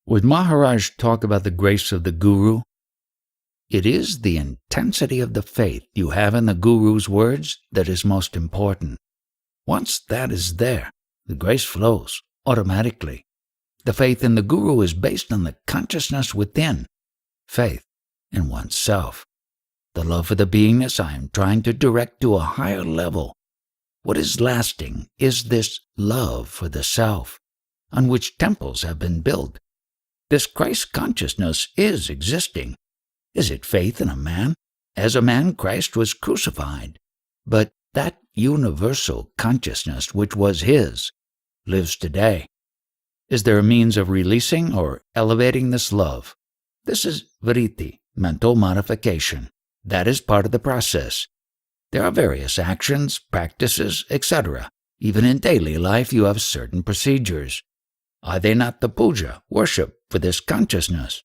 Would Maharaj talk about the grace of the Guru? It is the intensity of the faith you have in the Guru's words that is most important. Once that is there, the grace flows automatically. The faith in the Guru is based on the consciousness within, faith in oneself. The love for the beingness I am trying to direct to a higher level. What is lasting is this love for the self, on which temples have been built. This Christ consciousness is existing. Is it faith in a man? As a man, Christ was crucified. But that universal consciousness which was his lives today. Is there a means of releasing or elevating this love? This is vritti, mental modification. That is part of the process. There are various actions, practices, etc. Even in daily life you have certain procedures. Are they not the puja, worship, for this consciousness?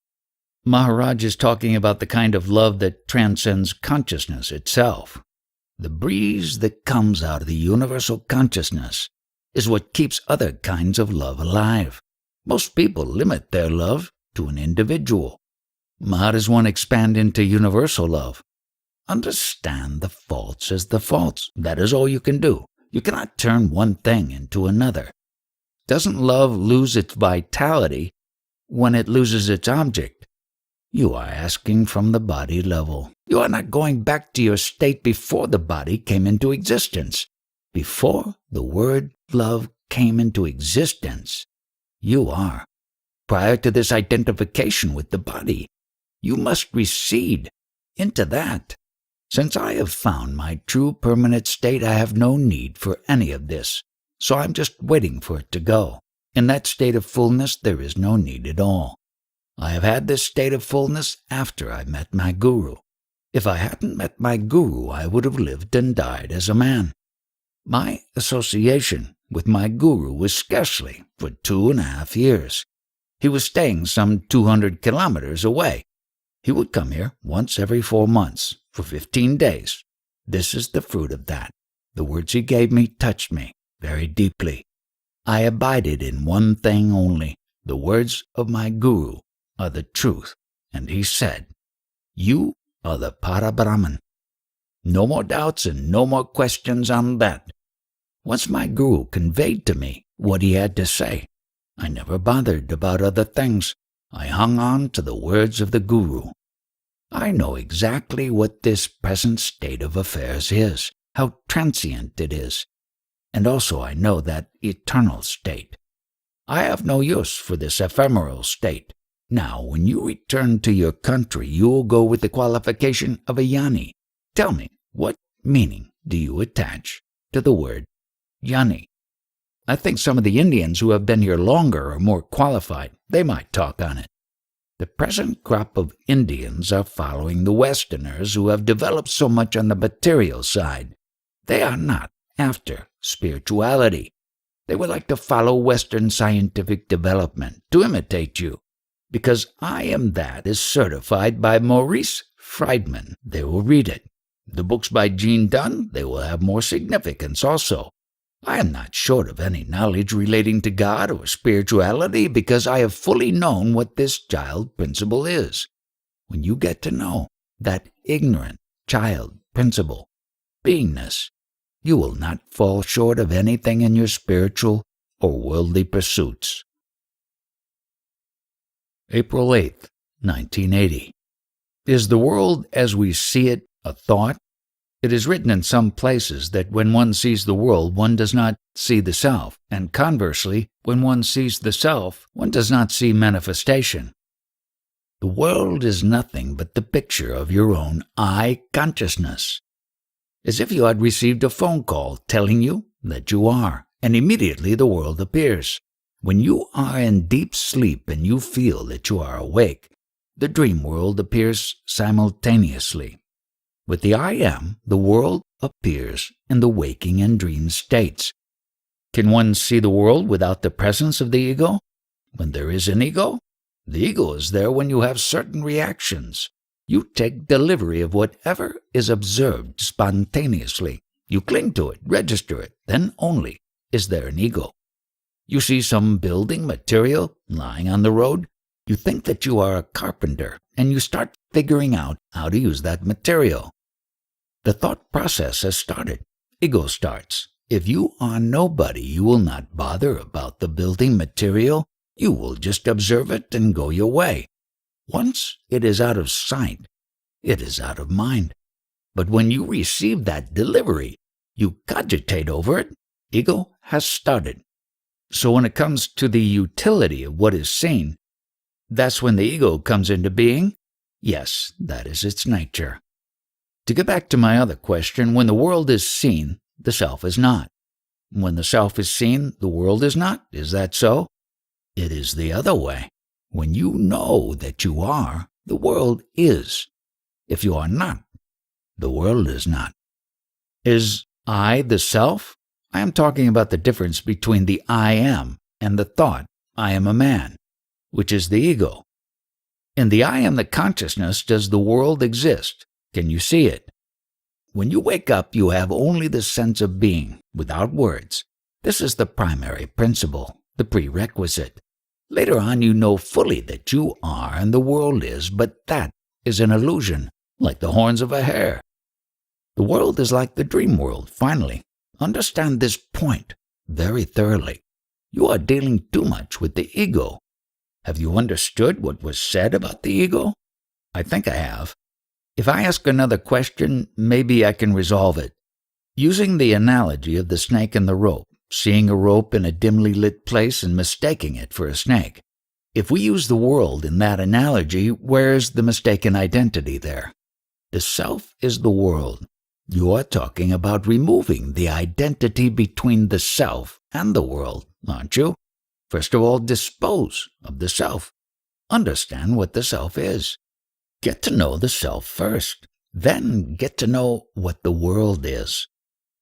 Maharaj is talking about the kind of love that transcends consciousness itself. The breeze that comes out of the universal consciousness is what keeps other kinds of love alive. Most people limit their love to an individual. How does one expand into universal love? Understand the faults as the faults. That is all you can do. You cannot turn one thing into another. Doesn't love lose its vitality when it loses its object? You are asking from the body level. You are not going back to your state before the body came into existence. Before the word love came into existence, you are. Prior to this identification with the body, you must recede into that. Since I have found my true permanent state, I have no need for any of this. So I'm just waiting for it to go. In that state of fullness, there is no need at all. I have had this state of fullness after I met my Guru. If I hadn't met my Guru, I would have lived and died as a man. My association with my Guru was scarcely for 2.5 years. He was staying some 200 kilometers away. He would come here once every 4 months for 15 days. This is the fruit of that. The words he gave me touched me very deeply. I abided in one thing only. The words of my Guru are the truth. And he said, "You are the Para-Brahman." No more doubts and no more questions on that. Once my Guru conveyed to me what he had to say, I never bothered about other things. I hung on to the words of the Guru. I know exactly what this present state of affairs is, how transient it is, and also I know that eternal state. I have no use for this ephemeral state. Now, when you return to your country, you will go with the qualification of a Jnani. Tell me, what meaning do you attach to the word Jnani? I think some of the Indians who have been here longer are more qualified. They might talk on it. The present crop of Indians are following the Westerners who have developed so much on the material side. They are not after spirituality. They would like to follow Western scientific development, to imitate you. Because I am that is certified by Maurice Friedman, they will read it. The books by Gene Dunn, they will have more significance also. I am not short of any knowledge relating to God or spirituality because I have fully known what this child principle is. When you get to know that ignorant child principle, beingness, you will not fall short of anything in your spiritual or worldly pursuits. April 8th, 1980. Is the world as we see it a thought? It is written in some places that when one sees the world, one does not see the self, and conversely, when one sees the self, one does not see manifestation. The world is nothing but the picture of your own I consciousness. As if you had received a phone call telling you that you are, and immediately the world appears. When you are in deep sleep and you feel that you are awake, the dream world appears simultaneously. With the I am, the world appears in the waking and dream states. Can one see the world without the presence of the ego? When there is an ego? The ego is there when you have certain reactions. You take delivery of whatever is observed spontaneously. You cling to it, register it, then only is there an ego. You see some building material lying on the road. You think that you are a carpenter, and you start figuring out how to use that material. The thought process has started. Ego starts. If you are nobody, you will not bother about the building material. You will just observe it and go your way. Once it is out of sight, it is out of mind. But when you receive that delivery, you cogitate over it. Ego has started. So when it comes to the utility of what is seen, that's when the ego comes into being? Yes, that is its nature. To get back to my other question, when the world is seen, the self is not. When the self is seen, the world is not. Is that so? It is the other way. When you know that you are, the world is. If you are not, the world is not. Is I the self? I am talking about the difference between the I am and the thought, I am a man, which is the ego. In the I am the consciousness, does the world exist? Can you see it? When you wake up, you have only the sense of being, without words. This is the primary principle, the prerequisite. Later on, you know fully that you are and the world is, but that is an illusion, like the horns of a hare. The world is like the dream world, finally. Understand this point very thoroughly. You are dealing too much with the ego. Have you understood what was said about the ego? I think I have. If I ask another question, maybe I can resolve it. Using the analogy of the snake and the rope, seeing a rope in a dimly lit place and mistaking it for a snake. If we use the world in that analogy, where's the mistaken identity there? The self is the world. You are talking about removing the identity between the self and the world, aren't you? First of all, dispose of the self. Understand what the self is. Get to know the self first. Then get to know what the world is.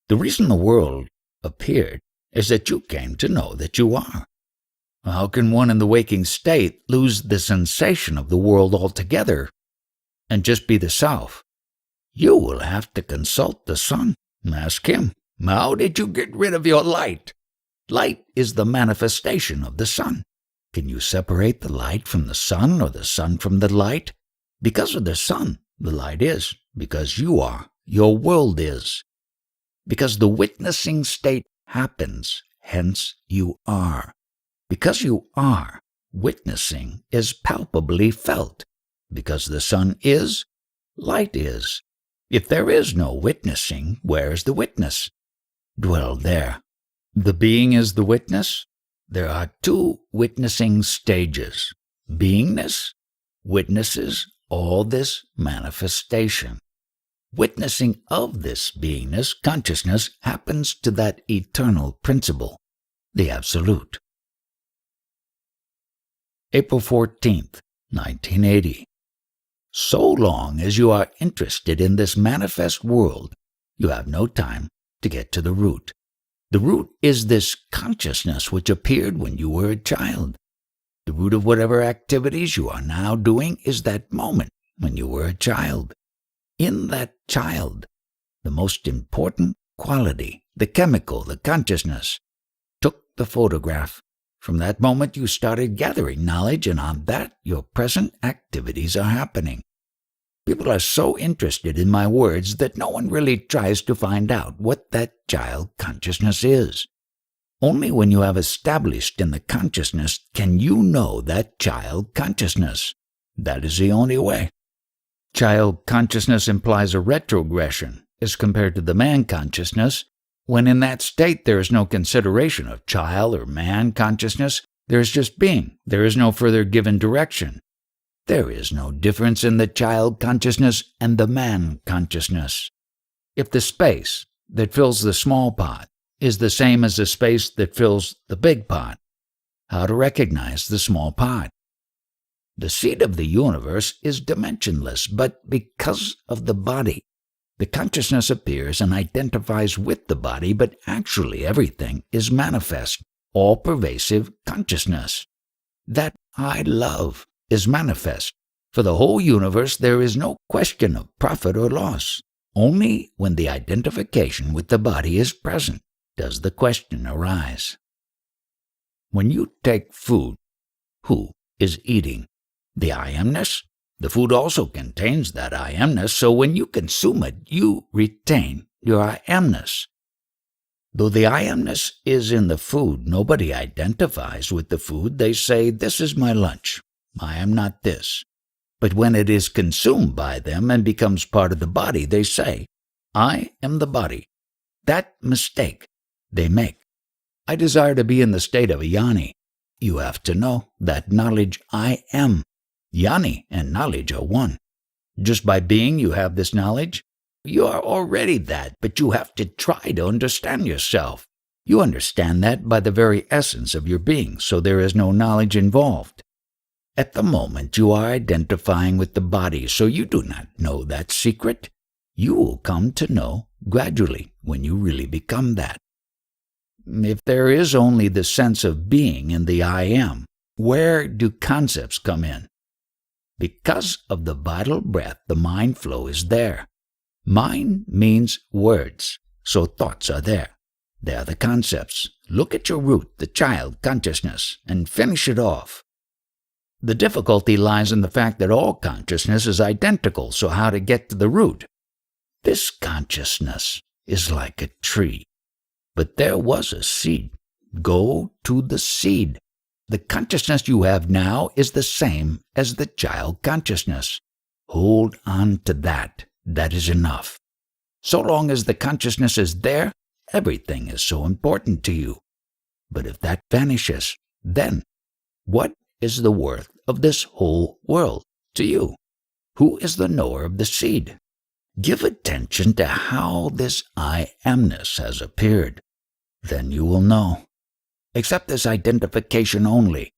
The reason the world appeared is that you came to know that you are. How can one in the waking state lose the sensation of the world altogether and just be the self? You will have to consult the sun. Ask him, how did you get rid of your light? Light is the manifestation of the sun. Can you separate the light from the sun or the sun from the light? Because of the sun, the light is. Because you are, your world is. Because the witnessing state happens, hence you are. Because you are, witnessing is palpably felt. Because the sun is, light is. If there is no witnessing, where is the witness? Dwell there. The being is the witness. There are two witnessing stages. Beingness witnesses all this manifestation. Witnessing of this beingness, consciousness, happens to that eternal principle, the Absolute. April 14th, 1980. So long as you are interested in this manifest world, you have no time to get to the root. The root is this consciousness which appeared when you were a child. The root of whatever activities you are now doing is that moment when you were a child. In that child, the most important quality, the chemical, the consciousness, took the photograph. From that moment you started gathering knowledge, and on that your present activities are happening. People are so interested in my words that no one really tries to find out what that child consciousness is. Only when you have established in the consciousness can you know that child consciousness. That is the only way. Child consciousness implies a retrogression as compared to the man consciousness. When in that state there is no consideration of child or man consciousness, there is just being. There is no further given direction. There is no difference in the child consciousness and the man consciousness. If the space that fills the small pot is the same as the space that fills the big pot, how to recognize the small pot? The seed of the universe is dimensionless, but because of the body, the consciousness appears and identifies with the body, but actually everything is manifest, all-pervasive consciousness. That I love is manifest. For the whole universe there is no question of profit or loss. Only when the identification with the body is present does the question arise. When you take food, who is eating? The I amness? The food also contains that I amness, so when you consume it, you retain your I amness. Though the I amness is in the food, nobody identifies with the food. They say, "This is my lunch. I am not this." But when it is consumed by them and becomes part of the body, they say, "I am the body." That mistake they make. I desire to be in the state of a jnani. You have to know that knowledge I am. Jnani and knowledge are one. Just by being you have this knowledge. You are already that, but you have to try to understand yourself. You understand that by the very essence of your being, so there is no knowledge involved. At the moment you are identifying with the body, so you do not know that secret. You will come to know gradually when you really become that. If there is only the sense of being in the I am, where do concepts come in? Because of the vital breath, the mind flow is there. Mind means words, so thoughts are there. They are the concepts. Look at your root, the child consciousness, and finish it off. The difficulty lies in the fact that all consciousness is identical, so how to get to the root? This consciousness is like a tree. But there was a seed. Go to the seed. The consciousness you have now is the same as the child consciousness. Hold on to that. That is enough. So long as the consciousness is there, everything is so important to you. But if that vanishes, then what is the worth of this whole world to you? Who is the knower of the seed? Give attention to how this I amness has appeared. Then you will know. Accept this identification only,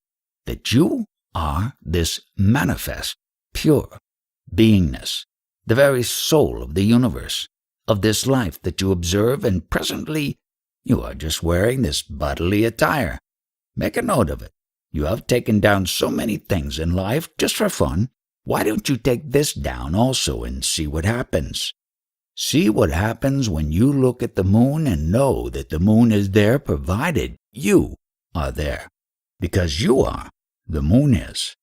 that you are this manifest, pure beingness, the very soul of the universe, of this life that you observe, and presently you are just wearing this bodily attire. Make a note of it. You have taken down so many things in life just for fun. Why don't you take this down also and see what happens? See what happens when you look at the moon and know that the moon is there provided you are there. Because you are, the moon is.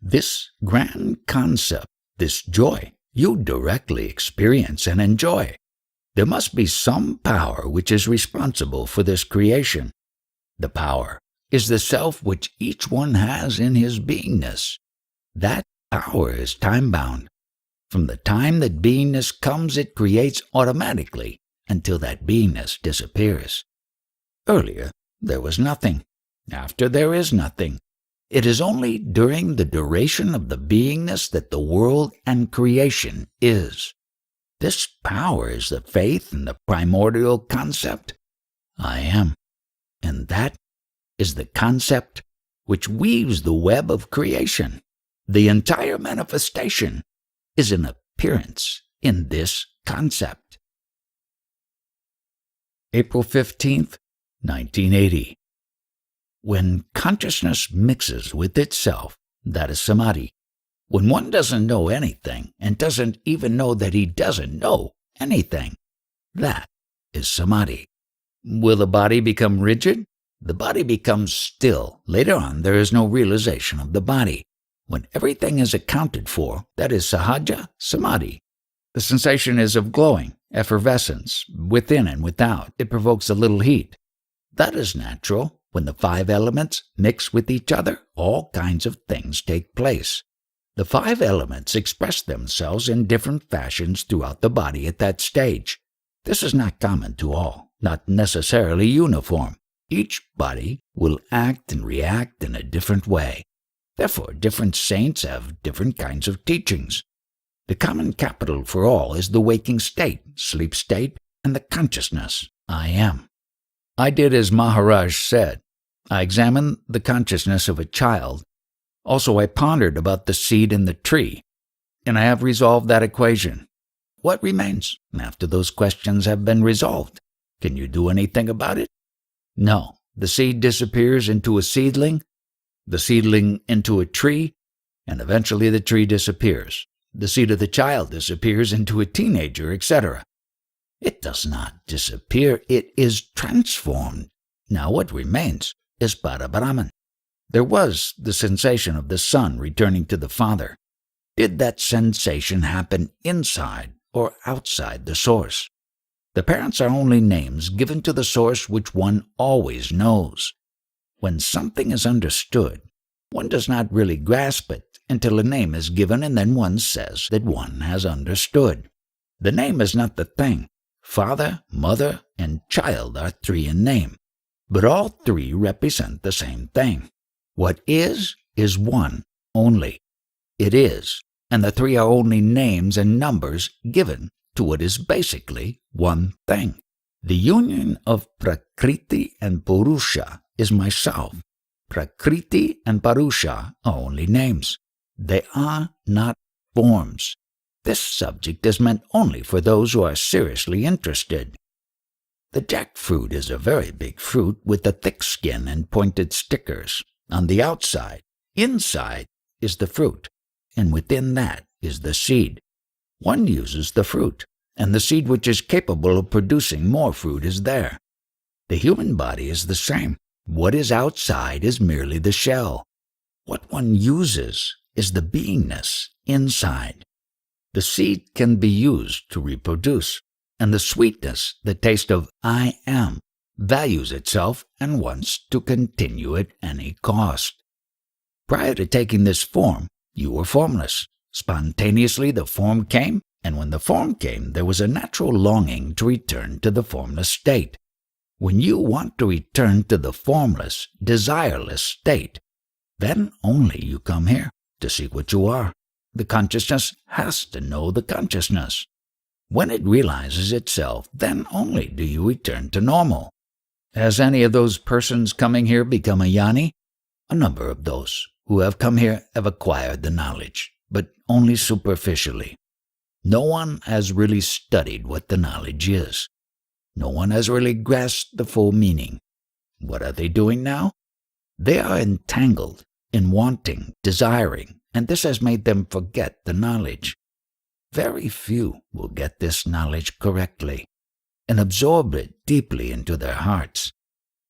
This grand concept, this joy, you directly experience and enjoy. There must be some power which is responsible for this creation. The power is the self which each one has in his beingness. That power is time-bound. From the time that beingness comes, it creates automatically until that beingness disappears. Earlier, there was nothing. After, there is nothing. It is only during the duration of the beingness that the world and creation is. This power is the faith in the primordial concept, I am. And that is the concept which weaves the web of creation. The entire manifestation is an appearance in this concept. April 15th, 1980. When consciousness mixes with itself, that is samadhi. When one doesn't know anything and doesn't even know that he doesn't know anything, that is samadhi. Will the body become rigid? The body becomes still. Later on, there is no realization of the body. When everything is accounted for, that is sahaja samadhi. The sensation is of glowing, effervescence, within and without. It provokes a little heat. That is natural. When the 5 elements mix with each other, all kinds of things take place. The 5 elements express themselves in different fashions throughout the body at that stage. This is not common to all, not necessarily uniform. Each body will act and react in a different way. Therefore, different saints have different kinds of teachings. The common capital for all is the waking state, sleep state, and the consciousness, I am. I did as Maharaj said. I examined the consciousness of a child. Also, I pondered about the seed in the tree, and I have resolved that equation. What remains after those questions have been resolved? Can you do anything about it? No. The seed disappears into a seedling, the seedling into a tree, and eventually the tree disappears. The seed of the child disappears into a teenager, etc. It does not disappear, it is transformed. Now what remains is Para Brahman. There was the sensation of the son returning to the father. Did that sensation happen inside or outside the source? The parents are only names given to the source which one always knows. When something is understood, one does not really grasp it until a name is given and then one says that one has understood. The name is not the thing. Father, mother, and child are three in name, but all three represent the same thing. What is one only. It is, and the three are only names and numbers given to what is basically one thing. The union of Prakriti and Purusha is myself. Prakriti and Purusha are only names. They are not forms. This subject is meant only for those who are seriously interested. The jackfruit is a very big fruit with a thick skin and pointed stickers. On the outside, inside, is the fruit, and within that is the seed. One uses the fruit, and the seed which is capable of producing more fruit is there. The human body is the same. What is outside is merely the shell. What one uses is the beingness inside. The seed can be used to reproduce, and the sweetness, the taste of I am, values itself and wants to continue at any cost. Prior to taking this form, you were formless. Spontaneously the form came, and when the form came, there was a natural longing to return to the formless state. When you want to return to the formless, desireless state, then only you come here to seek what you are. The consciousness has to know the consciousness. When it realizes itself, then only do you return to normal. Has any of those persons coming here become a jnani? A number of those who have come here have acquired the knowledge, but only superficially. No one has really studied what the knowledge is. No one has really grasped the full meaning. What are they doing now? They are entangled in wanting, desiring, and this has made them forget the knowledge. Very few will get this knowledge correctly and absorb it deeply into their hearts.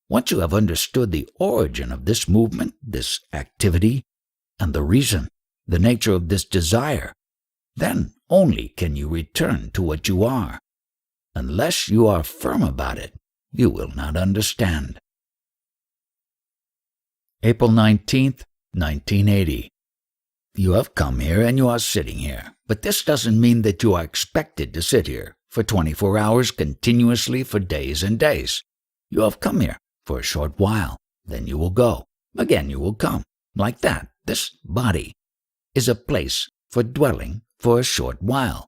Once you have understood the origin of this movement, this activity, and the reason, the nature of this desire, then only can you return to what you are. Unless you are firm about it, you will not understand. April 19th, 1980. You have come here and you are sitting here, but this doesn't mean that you are expected to sit here for 24 hours continuously for days and days. You have come here for a short while, then you will go. Again you will come. Like that, this body is a place for dwelling for a short while.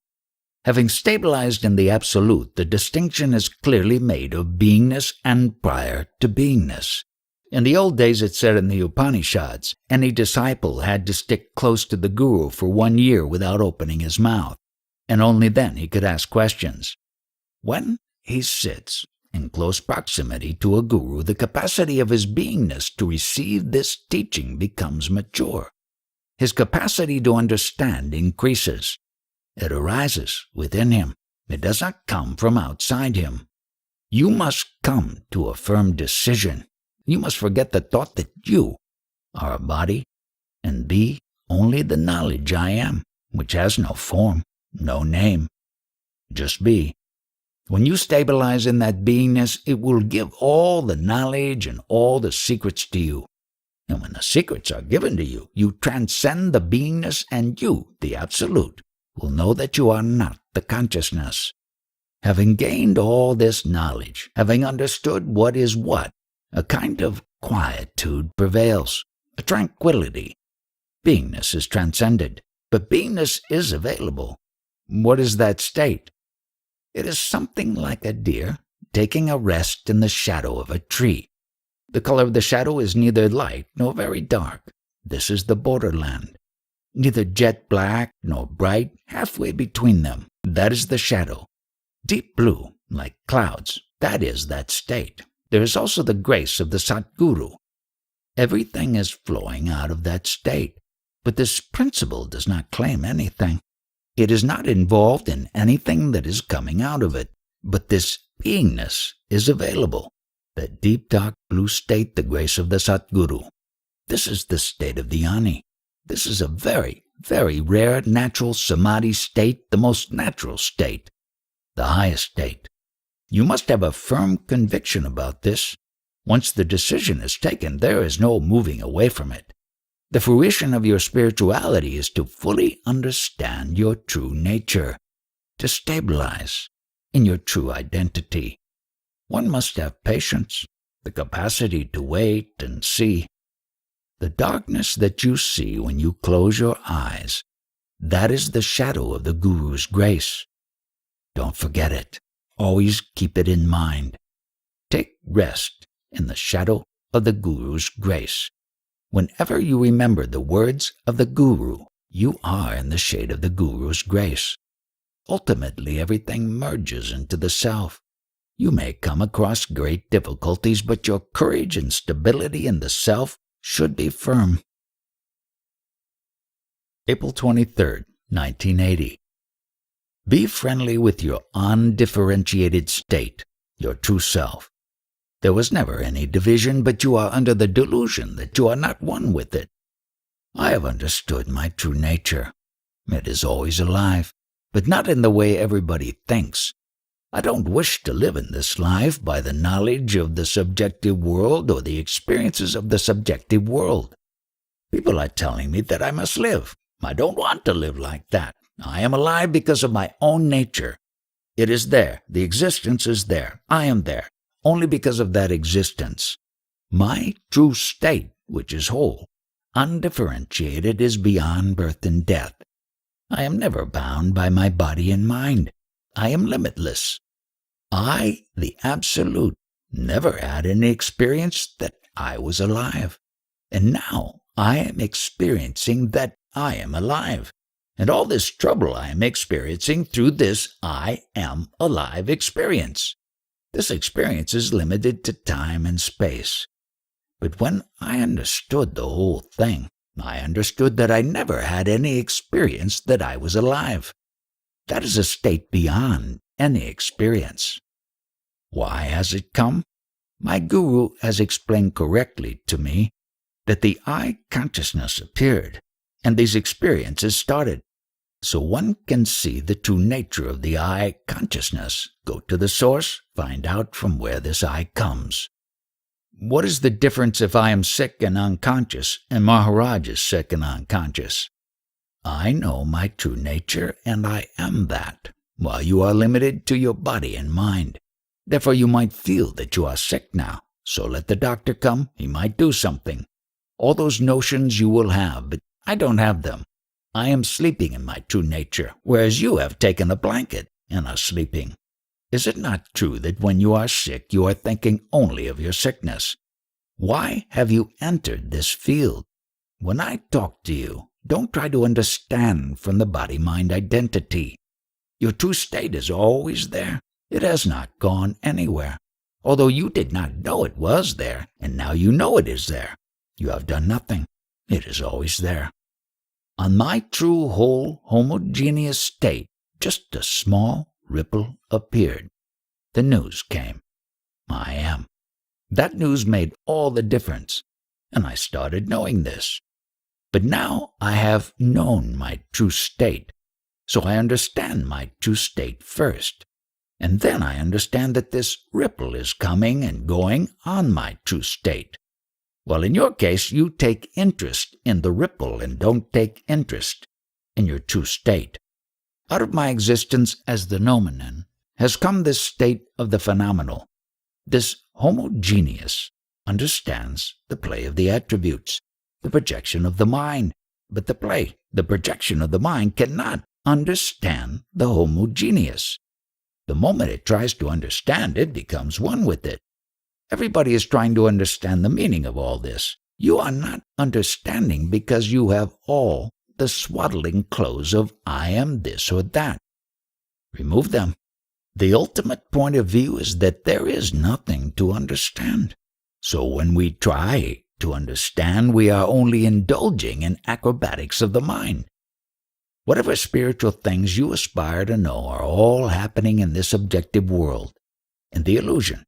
Having stabilized in the Absolute, the distinction is clearly made of beingness and prior to beingness. In the old days it said in the Upanishads, any disciple had to stick close to the guru for 1 year without opening his mouth, and only then he could ask questions. When he sits in close proximity to a guru, the capacity of his beingness to receive this teaching becomes mature. His capacity to understand increases. It arises within him. It does not come from outside him. You must come to a firm decision. You must forget the thought that you are a body and be only the knowledge I am, which has no form, no name. Just be. When you stabilize in that beingness, it will give all the knowledge and all the secrets to you. And when the secrets are given to you, you transcend the beingness, and you, the Absolute, will know that you are not the consciousness. Having gained all this knowledge, having understood what is what, a kind of quietude prevails, a tranquility. Beingness is transcended, but beingness is available. What is that state? It is something like a deer taking a rest in the shadow of a tree. The color of the shadow is neither light nor very dark. This is the borderland. Neither jet black nor bright, halfway between them. That is the shadow. Deep blue, like clouds, that is that state. There is also the grace of the Satguru. Everything is flowing out of that state, but this principle does not claim anything. It is not involved in anything that is coming out of it, but this beingness is available, that deep dark blue state, the grace of the Satguru. This is the state of dhyani. This is a very, very rare natural samadhi state, the most natural state, the highest state. You must have a firm conviction about this. Once the decision is taken, there is no moving away from it. The fruition of your spirituality is to fully understand your true nature, to stabilize in your true identity. One must have patience, the capacity to wait and see. The darkness that you see when you close your eyes, that is the shadow of the Guru's grace. Don't forget it. Always keep it in mind. Take rest in the shadow of the Guru's grace. Whenever you remember the words of the Guru, you are in the shade of the Guru's grace. Ultimately, everything merges into the self. You may come across great difficulties, but your courage and stability in the self should be firm. April 23, 1980. Be friendly with your undifferentiated state, your true self. There was never any division, but you are under the delusion that you are not one with it. I have understood my true nature. It is always alive, but not in the way everybody thinks. I don't wish to live in this life by the knowledge of the subjective world or the experiences of the subjective world. People are telling me that I must live. I don't want to live like that. I am alive because of my own nature. It is there. The existence is there. I am there, only because of that existence. My true state, which is whole, undifferentiated, is beyond birth and death. I am never bound by my body and mind. I am limitless. I, the Absolute, never had any experience that I was alive. And now I am experiencing that I am alive. And all this trouble I am experiencing through this I am alive experience. This experience is limited to time and space. But when I understood the whole thing, I understood that I never had any experience that I was alive. That is a state beyond any experience. Why has it come? My Guru has explained correctly to me that the I consciousness appeared, and these experiences started. So one can see the true nature of the I consciousness, go to the source, find out from where this I comes. What is the difference if I am sick and unconscious, and Maharaj is sick and unconscious? I know my true nature, and I am that, while you are limited to your body and mind. Therefore you might feel that you are sick now, so let the doctor come, he might do something. All those notions you will have, but I don't have them. I am sleeping in my true nature, whereas you have taken a blanket and are sleeping. Is it not true that when you are sick, you are thinking only of your sickness? Why have you entered this field? When I talk to you, don't try to understand from the body-mind identity. Your true state is always there. It has not gone anywhere. Although you did not know it was there, and now you know it is there. You have done nothing. It is always there. On my true whole homogeneous state, just a small ripple appeared. The news came. I am. That news made all the difference, and I started knowing this. But now I have known my true state, so I understand my true state first. And then I understand that this ripple is coming and going on my true state. Well, in your case, you take interest in the ripple and don't take interest in your true state. Out of my existence as the noumenon has come this state of the phenomenal. This homogeneous understands the play of the attributes, the projection of the mind. But the projection of the mind cannot understand the homogeneous. The moment it tries to understand, it becomes one with it. Everybody is trying to understand the meaning of all this. You are not understanding because you have all the swaddling clothes of I am this or that. Remove them. The ultimate point of view is that there is nothing to understand. So when we try to understand, we are only indulging in acrobatics of the mind. Whatever spiritual things you aspire to know are all happening in this objective world, in the illusion.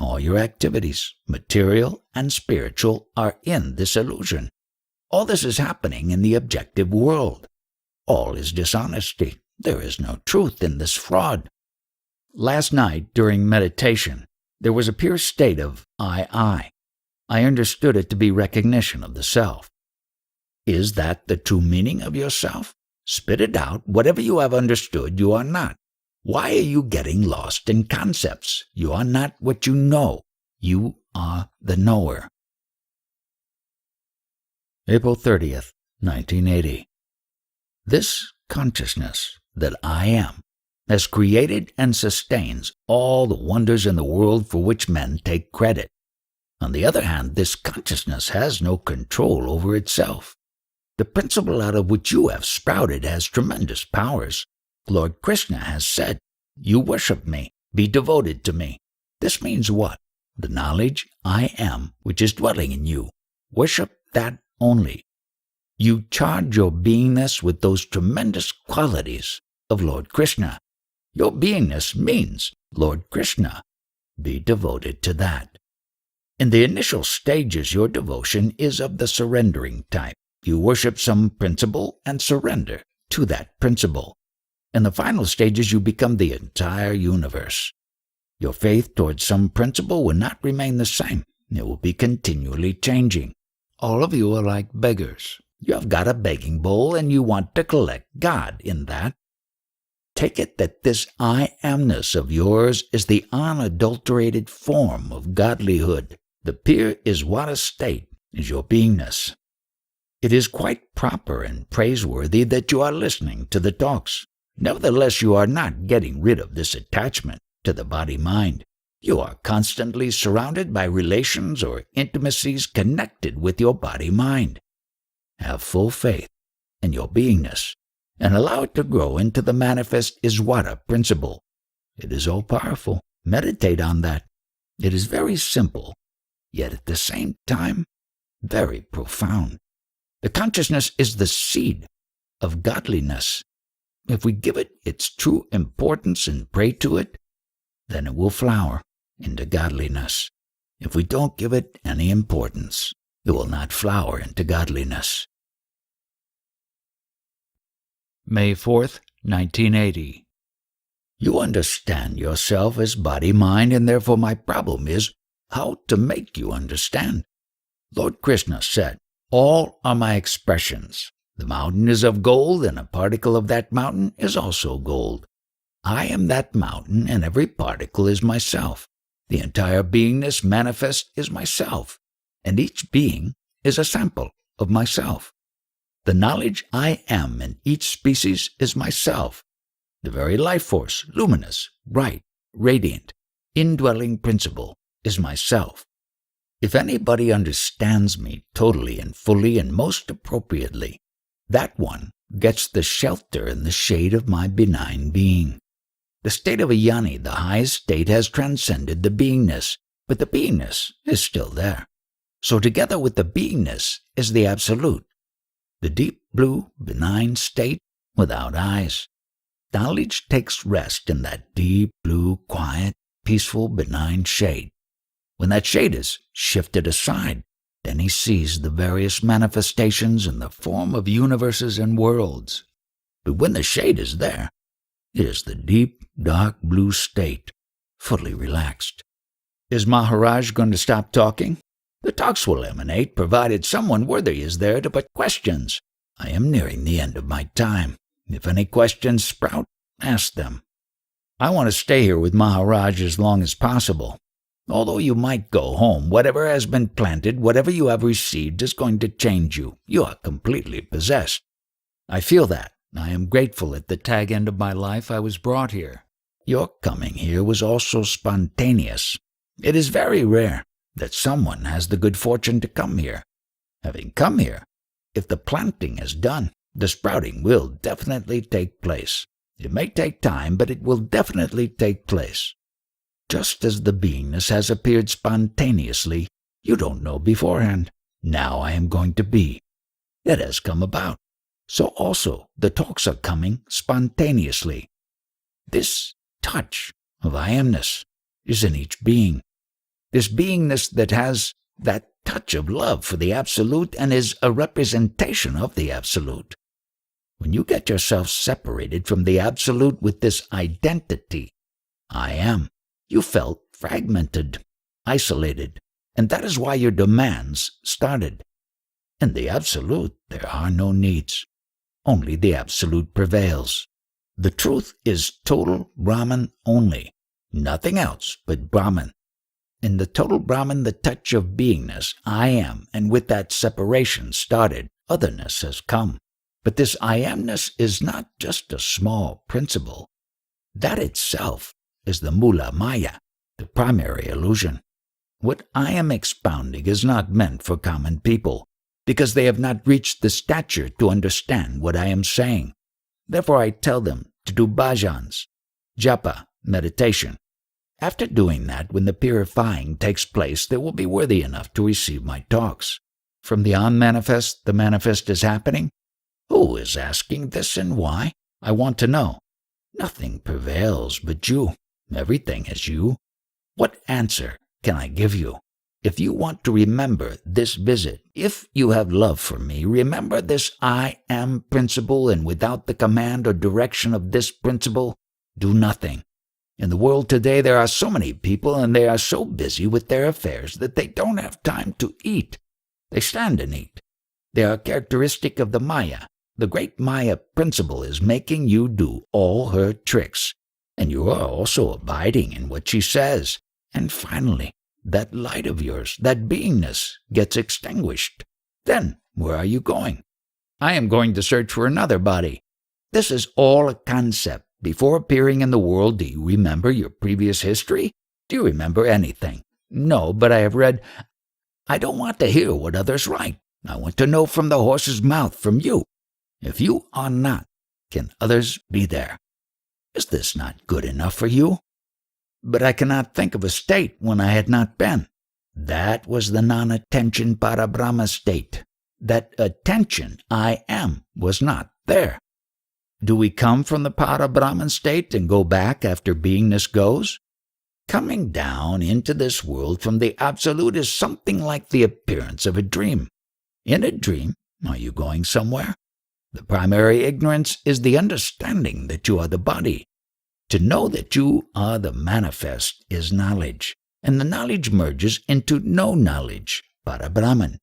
All your activities, material and spiritual, are in this illusion. All this is happening in the objective world. All is dishonesty. There is no truth in this fraud. Last night, during meditation, there was a pure state of I. I understood it to be recognition of the self. Is that the true meaning of yourself? Spit it out. Whatever you have understood, you are not. Why are you getting lost in concepts? You are not what you know. You are the knower. April 30th, 1980. This consciousness that I am has created and sustains all the wonders in the world for which men take credit. On the other hand, this consciousness has no control over itself. The principle out of which you have sprouted has tremendous powers. Lord Krishna has said, "You worship me, be devoted to me." This means what? The knowledge I am, which is dwelling in you. Worship that only. You charge your beingness with those tremendous qualities of Lord Krishna. Your beingness means Lord Krishna. Be devoted to that. In the initial stages, your devotion is of the surrendering type. You worship some principle and surrender to that principle. In the final stages, you become the entire universe. Your faith towards some principle will not remain the same. It will be continually changing. All of you are like beggars. You have got a begging bowl and you want to collect God in that. Take it that this I amness of yours is the unadulterated form of godlyhood. The pure Iswara state is your beingness. It is quite proper and praiseworthy that you are listening to the talks. Nevertheless, you are not getting rid of this attachment to the body-mind. You are constantly surrounded by relations or intimacies connected with your body-mind. Have full faith in your beingness and allow it to grow into the manifest Iswara principle. It is all-powerful. Meditate on that. It is very simple, yet at the same time, very profound. The consciousness is the seed of godliness. If we give it its true importance and pray to it, then it will flower into godliness. If we don't give it any importance, it will not flower into godliness. May 4th, 1980. You understand yourself as body-mind, and therefore my problem is how to make you understand. Lord Krishna said, "All are my expressions. The mountain is of gold, and a particle of that mountain is also gold. I am that mountain, and every particle is myself. The entire beingness manifest is myself, and each being is a sample of myself. The knowledge I am in each species is myself. The very life force, luminous, bright, radiant, indwelling principle is myself. If anybody understands me totally and fully and most appropriately, that one gets the shelter and the shade of my benign being. The state of a jnani, the highest state, has transcended the beingness, but the beingness is still there. So together with the beingness is the absolute, the deep blue, benign state without eyes. Knowledge takes rest in that deep blue, quiet, peaceful, benign shade. When that shade is shifted aside, then he sees the various manifestations in the form of universes and worlds. But when the shade is there, it is the deep, dark blue state, fully relaxed. Is Maharaj going to stop talking? The talks will emanate, provided someone worthy is there to put questions. I am nearing the end of my time. If any questions sprout, ask them. I want to stay here with Maharaj as long as possible. Although you might go home, whatever has been planted, whatever you have received is going to change you. You are completely possessed. I feel that. I am grateful at the tag end of my life I was brought here. Your coming here was also spontaneous. It is very rare that someone has the good fortune to come here. Having come here, if the planting is done, the sprouting will definitely take place. It may take time, but it will definitely take place. Just as the beingness has appeared spontaneously, you don't know beforehand. Now I am going to be. It has come about. So also the talks are coming spontaneously. This touch of I amness is in each being. This beingness that has that touch of love for the Absolute and is a representation of the Absolute. When you get yourself separated from the Absolute with this identity, I am, you felt fragmented, isolated, and that is why your demands started. In the Absolute, there are no needs. Only the Absolute prevails. The truth is total Brahman only, nothing else but Brahman. In the total Brahman, the touch of beingness, I am, and with that separation started, otherness has come. But this I amness is not just a small principle. That itself is the Mula Maya, the primary illusion. What I am expounding is not meant for common people, because they have not reached the stature to understand what I am saying. Therefore I tell them to do bhajans, japa, meditation. After doing that, when the purifying takes place, they will be worthy enough to receive my talks. From the unmanifest, the manifest is happening? Who is asking this and why? I want to know. Nothing prevails but you. Everything is you. What answer can I give you? If you want to remember this visit, if you have love for me, remember this I am principle, and without the command or direction of this principle, do nothing. In the world today, there are so many people, and they are so busy with their affairs that they don't have time to eat. They stand and eat. They are characteristic of the Maya. The great Maya principle is making you do all her tricks, and you are also abiding in what she says. And finally, that light of yours, that beingness, gets extinguished. Then, where are you going? I am going to search for another body. This is all a concept. Before appearing in the world, do you remember your previous history? Do you remember anything? No, but I have read. I don't want to hear what others write. I want to know from the horse's mouth, from you. If you are not, can others be there? Is this not good enough for you? But I cannot think of a state when I had not been. That was the non-attention Parabrahma state. That attention, I am, was not there. Do we come from the Parabrahman state and go back after beingness goes? Coming down into this world from the Absolute is something like the appearance of a dream. In a dream, are you going somewhere? The primary ignorance is the understanding that you are the body. To know that you are the manifest is knowledge, and the knowledge merges into no knowledge, Parabrahman.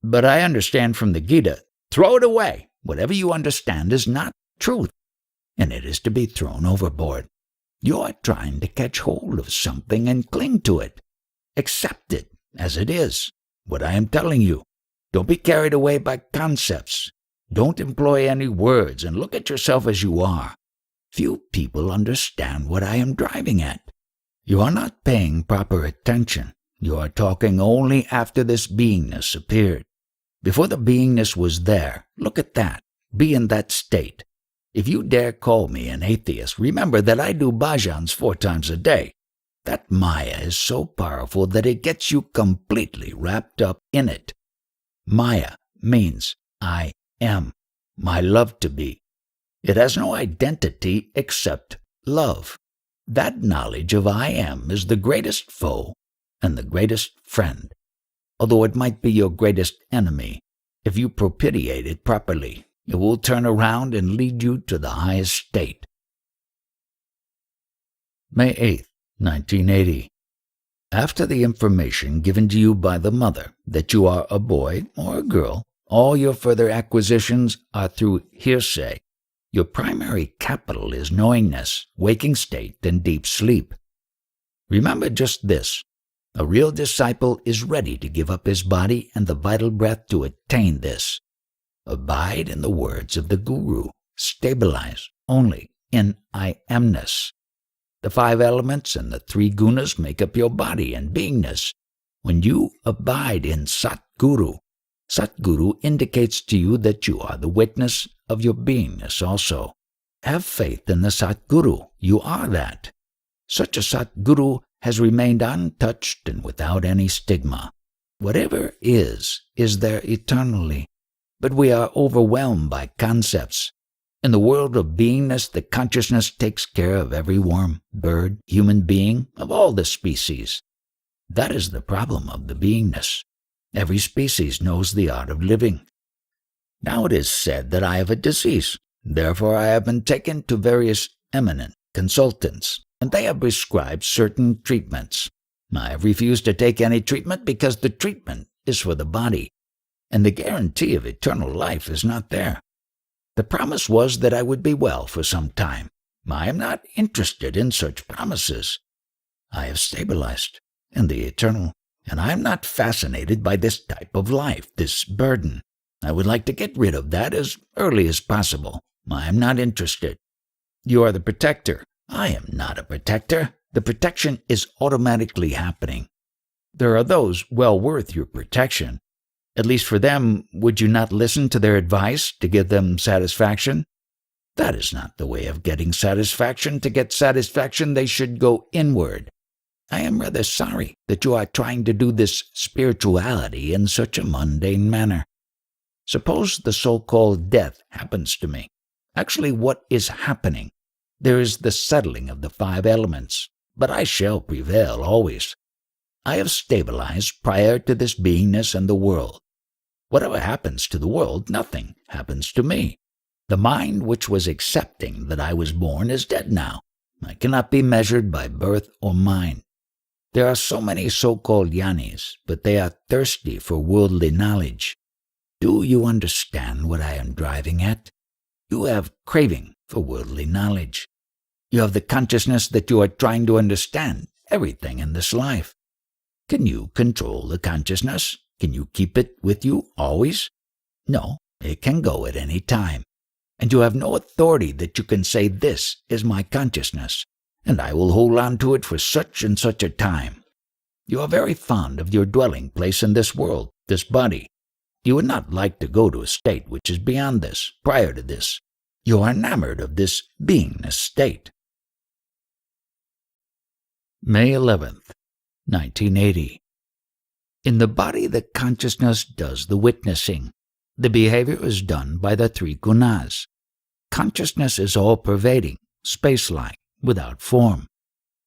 But I understand from the Gita, throw it away. Whatever you understand is not truth, and it is to be thrown overboard. You are trying to catch hold of something and cling to it. Accept it as it is, what I am telling you. Don't be carried away by concepts. Don't employ any words, and look at yourself as you are. Few people understand what I am driving at. You are not paying proper attention. You are talking only after this beingness appeared. Before the beingness was there, look at that. Be in that state. If you dare call me an atheist, remember that I do bhajans 4 times a day. That Maya is so powerful that it gets you completely wrapped up in it. Maya means I am, my love to be. It has no identity except love. That knowledge of I am is the greatest foe and the greatest friend, although it might be your greatest enemy. If you propitiate it properly, it will turn around and lead you to the highest state. May 8th, 1980. After the information given to you by the mother that you are a boy or a girl, all your further acquisitions are through hearsay. Your primary capital is knowingness, waking state, and deep sleep. Remember just this. A real disciple is ready to give up his body and the vital breath to attain this. Abide in the words of the Guru. Stabilize only in I amness. The 5 elements and the 3 gunas make up your body and beingness. When you abide in Satguru, Satguru indicates to you that you are the witness of your beingness also. Have faith in the Satguru. You are that. Such a Satguru has remained untouched and without any stigma. Whatever is there eternally. But we are overwhelmed by concepts. In the world of beingness, the consciousness takes care of every worm, bird, human being, of all the species. That is the problem of the beingness. Every species knows the art of living. Now it is said that I have a disease. Therefore I have been taken to various eminent consultants, and they have prescribed certain treatments. I have refused to take any treatment because the treatment is for the body, and the guarantee of eternal life is not there. The promise was that I would be well for some time. I am not interested in such promises. I have stabilized in the eternal, and I am not fascinated by this type of life, this burden. I would like to get rid of that as early as possible. I am not interested. You are the protector. I am not a protector. The protection is automatically happening. There are those well worth your protection. At least for them, would you not listen to their advice to give them satisfaction? That is not the way of getting satisfaction. To get satisfaction, they should go inward. I am rather sorry that you are trying to do this spirituality in such a mundane manner. Suppose the so-called death happens to me. Actually, what is happening? There is the settling of the 5 elements, but I shall prevail always. I have stabilized prior to this beingness and the world. Whatever happens to the world, nothing happens to me. The mind which was accepting that I was born is dead now. I cannot be measured by birth or mind. There are so many so-called jnanis, but they are thirsty for worldly knowledge. Do you understand what I am driving at? You have craving for worldly knowledge. You have the consciousness that you are trying to understand everything in this life. Can you control the consciousness? Can you keep it with you always? No, it can go at any time. And you have no authority that you can say, this is my consciousness, and I will hold on to it for such and such a time. You are very fond of your dwelling place in this world, this body. You would not like to go to a state which is beyond this, prior to this. You are enamored of this beingness state. May 11th, 1980. In the body, the consciousness does the witnessing. The behavior is done by the 3 gunas. Consciousness is all-pervading, space-like, without form.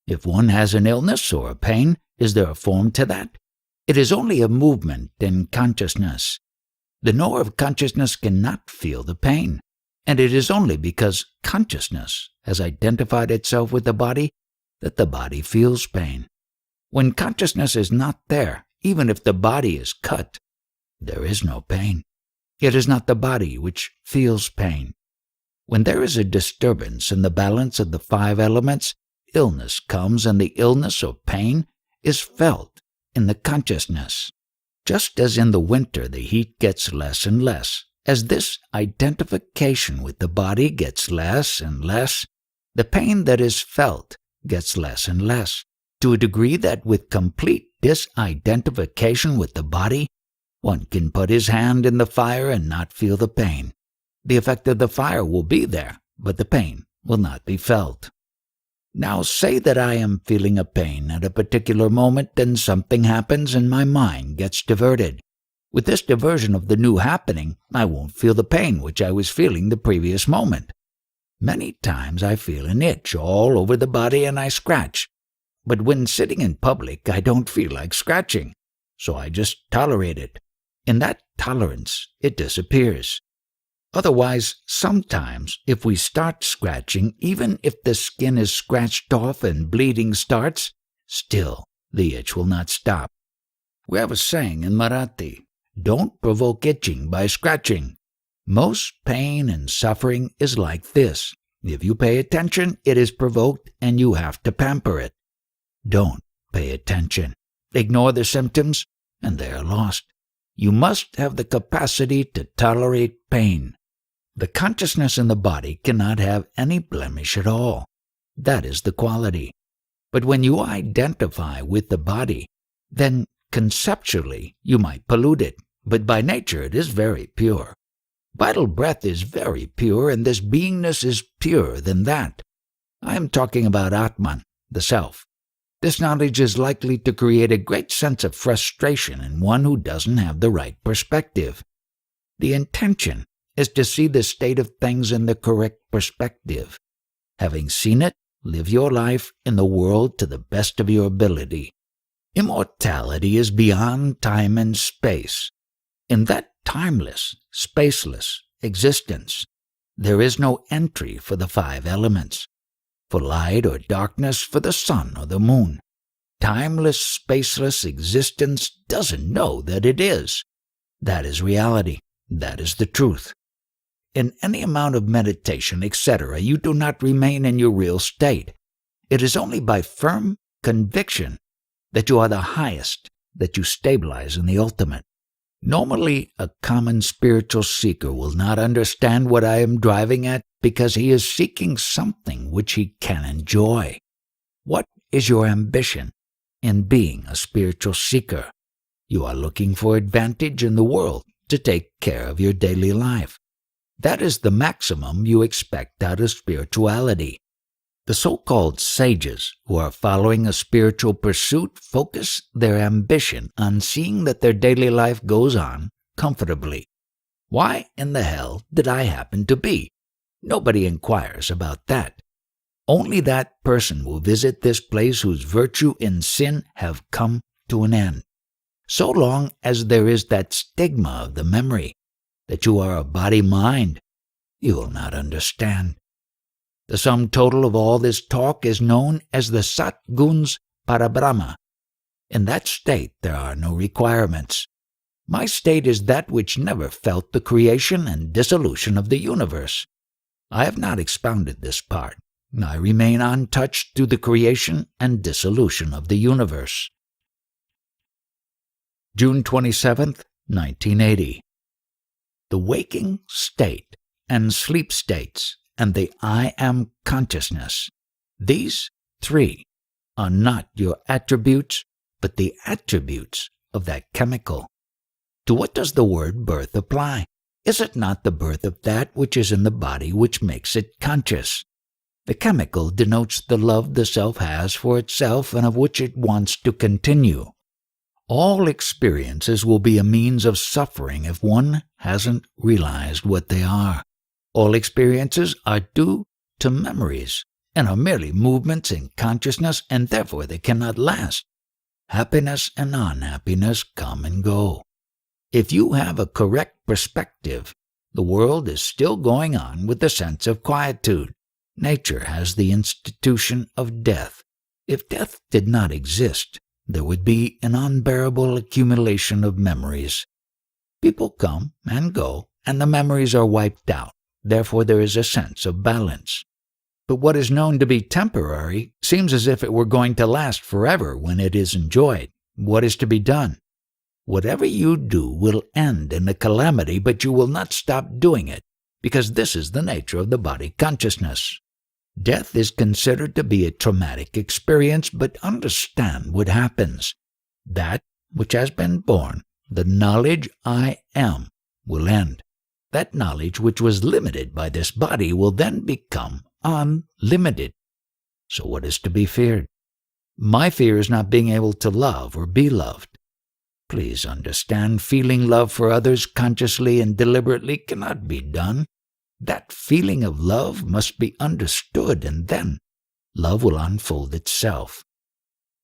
If one has an illness or a pain, is there a form to that? It is only a movement in consciousness. The knower of consciousness cannot feel the pain, and it is only because consciousness has identified itself with the body that the body feels pain. When consciousness is not there, even if the body is cut, there is no pain. It is not the body which feels pain. When there is a disturbance in the balance of the 5 elements, illness comes, and the illness or pain is felt in the consciousness. Just as in the winter the heat gets less and less, as this identification with the body gets less and less, the pain that is felt gets less and less, to a degree that with complete disidentification with the body, one can put his hand in the fire and not feel the pain. The effect of the fire will be there, but the pain will not be felt. Now say that I am feeling a pain at a particular moment, and something happens and my mind gets diverted. With this diversion of the new happening, I won't feel the pain which I was feeling the previous moment. Many times I feel an itch all over the body and I scratch. But when sitting in public, I don't feel like scratching, so I just tolerate it. In that tolerance, it disappears. Otherwise, sometimes, if we start scratching, even if the skin is scratched off and bleeding starts, still the itch will not stop. We have a saying in Marathi, don't provoke itching by scratching. Most pain and suffering is like this. If you pay attention, it is provoked and you have to pamper it. Don't pay attention. Ignore the symptoms and they are lost. You must have the capacity to tolerate pain. The consciousness in the body cannot have any blemish at all. That is the quality. But when you identify with the body, then conceptually you might pollute it, but by nature it is very pure. Vital breath is very pure, and this beingness is purer than that. I am talking about Atman, the Self. This knowledge is likely to create a great sense of frustration in one who doesn't have the right perspective. The intention is to see the state of things in the correct perspective. Having seen it, live your life in the world to the best of your ability. Immortality is beyond time and space. In that timeless, spaceless existence, there is no entry for the five elements, for light or darkness, for the sun or the moon. Timeless, spaceless existence doesn't know that it is. That is reality. That is the truth. In any amount of meditation, etc., you do not remain in your real state. It is only by firm conviction that you are the highest that you stabilize in the ultimate. Normally, a common spiritual seeker will not understand what I am driving at because he is seeking something which he can enjoy. What is your ambition in being a spiritual seeker? You are looking for advantage in the world to take care of your daily life. That is the maximum you expect out of spirituality. The so-called sages who are following a spiritual pursuit focus their ambition on seeing that their daily life goes on comfortably. Why in the hell did I happen to be? Nobody inquires about that. Only that person will visit this place whose virtue and sin have come to an end. So long as there is that stigma of the memory that you are a body-mind, you will not understand. The sum total of all this talk is known as the Sat Guns Parabrahma. In that state there are no requirements. My state is that which never felt the creation and dissolution of the universe. I have not expounded this part. I remain untouched through the creation and dissolution of the universe. June 27th, 1980. The waking state and sleep states and the I am consciousness, these three are not your attributes, but the attributes of that chemical. To what does the word birth apply? Is it not the birth of that which is in the body which makes it conscious? The chemical denotes the love the self has for itself and of which it wants to continue. All experiences will be a means of suffering if one hasn't realized what they are. All experiences are due to memories and are merely movements in consciousness, and therefore they cannot last. Happiness and unhappiness come and go. If you have a correct perspective, the world is still going on with the sense of quietude. Nature has the institution of death. If death did not exist, there would be an unbearable accumulation of memories. People come and go, and the memories are wiped out. Therefore there is a sense of balance. But what is known to be temporary seems as if it were going to last forever when it is enjoyed. What is to be done? Whatever you do will end in a calamity, but you will not stop doing it, because this is the nature of the body consciousness. Death is considered to be a traumatic experience, but understand what happens. That which has been born, the knowledge I am, will end. That knowledge which was limited by this body will then become unlimited. So what is to be feared? My fear is not being able to love or be loved. Please understand, feeling love for others consciously and deliberately cannot be done. That feeling of love must be understood, and then love will unfold itself.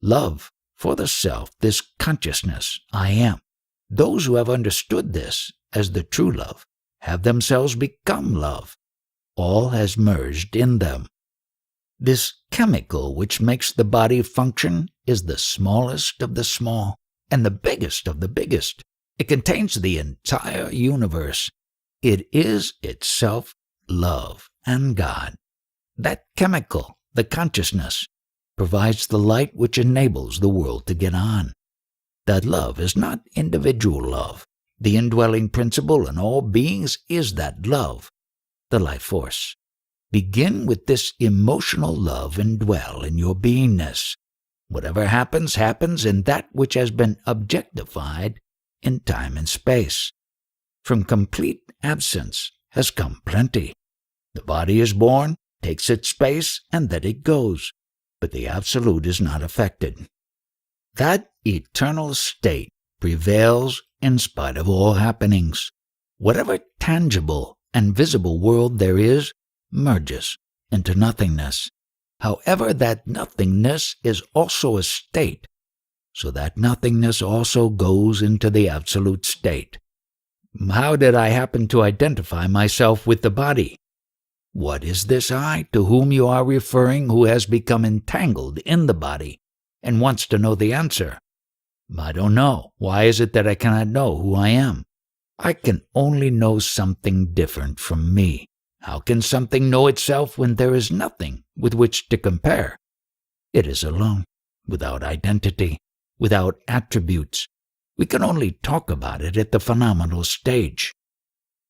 Love for the self, this consciousness, I am. Those who have understood this as the true love have themselves become love. All has merged in them. This chemical which makes the body function is the smallest of the small and the biggest of the biggest. It contains the entire universe. It is itself love and God. That chemical, the consciousness, provides the light which enables the world to get on. That love is not individual love. The indwelling principle in all beings is that love, the life force. Begin with this emotional love and dwell in your beingness. Whatever happens, happens in that which has been objectified in time and space. From complete absence has come plenty. The body is born, takes its space, and then it goes, but the absolute is not affected. That eternal state prevails in spite of all happenings. Whatever tangible and visible world there is merges into nothingness. However, that nothingness is also a state. so that nothingness also goes into the absolute state. How did I happen to identify myself with the body? What is this I to whom you are referring who has become entangled in the body and wants to know the answer? I don't know. Why is it that I cannot know who I am? I can only know something different from me. How can something know itself when there is nothing with which to compare? It is alone, without identity, without attributes. We can only talk about it at the phenomenal stage.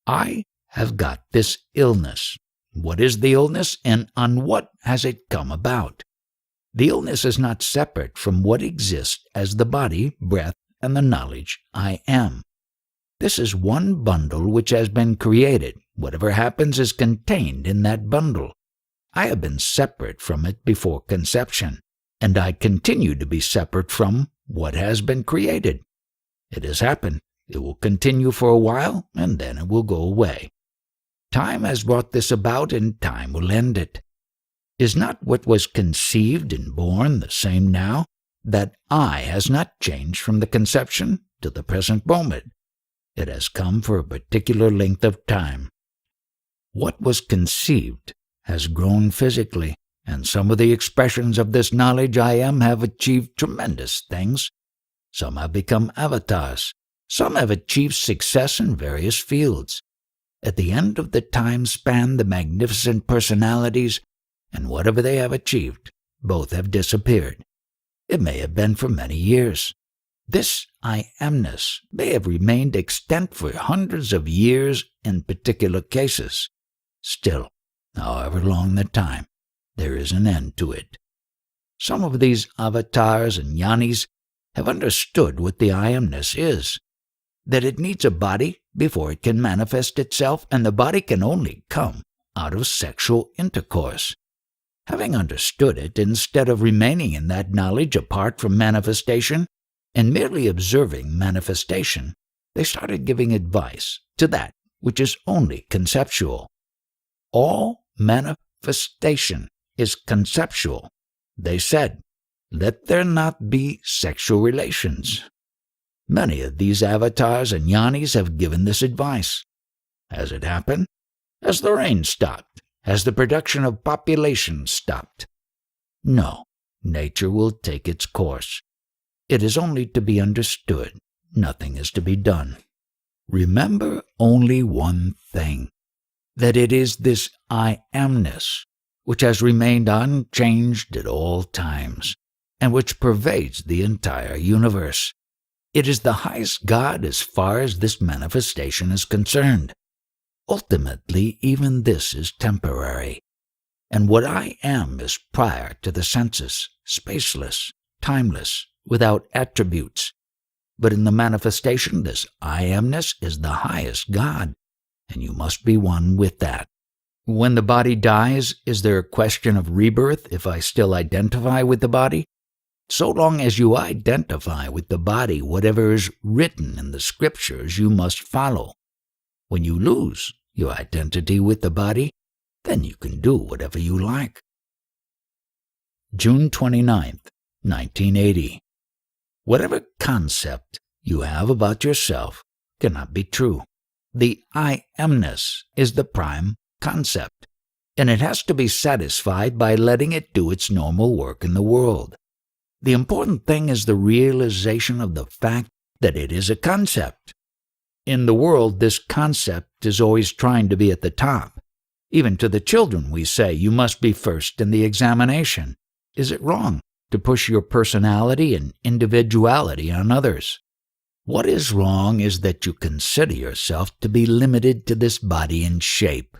I have got this illness. What is the illness, and on what has it come about? The illness is not separate from what exists as the body, breath, and the knowledge I am. This is one bundle which has been created. Whatever happens is contained in that bundle. I have been separate from it before conception, and I continue to be separate from what has been created. It has happened. It will continue for a while, and then it will go away. Time has brought this about, and time will end it. Is not what was conceived and born the same now? That I has not changed from the conception to the present moment. It has come for a particular length of time. What was conceived has grown physically, and some of the expressions of this knowledge I am have achieved tremendous things. Some have become avatars. Some have achieved success in various fields. At the end of the time span, the magnificent personalities and whatever they have achieved, both have disappeared. It may have been for many years. This I amness may have remained extant for hundreds of years in particular cases. Still, however long the time, there is an end to it. Some of these avatars and jnanis have understood what the I amness is, that it needs a body before it can manifest itself, and the body can only come out of sexual intercourse. Having understood it, instead of remaining in that knowledge apart from manifestation and merely observing manifestation, they started giving advice to that which is only conceptual. All manifestation is conceptual. They said, let there not be sexual relations. Many of these avatars and jnanis have given this advice. Has it happened? Has the rain stopped? Has the production of population stopped? No, nature will take its course. It is only to be understood. Nothing is to be done. Remember only one thing, that it is this I amness which has remained unchanged at all times, and which pervades the entire universe. It is the highest God as far as this manifestation is concerned. Ultimately, even this is temporary, and what I am is prior to the senses, spaceless, timeless, without attributes. But in the manifestation, this I amness is the highest God, and you must be one with that. When the body dies, is there a question of rebirth if I still identify with the body? So long as you identify with the body, whatever is written in the scriptures you must follow. When you lose your identity with the body, then you can do whatever you like. June 29th, 1980. Whatever concept you have about yourself cannot be true. The I amness is the prime concept, and it has to be satisfied by letting it do its normal work in the world. The important thing is the realization of the fact that it is a concept. In the world, this concept is always trying to be at the top. Even to the children we say, you must be first in the examination. Is it wrong to push your personality and individuality on others? What is wrong is that you consider yourself to be limited to this body and shape.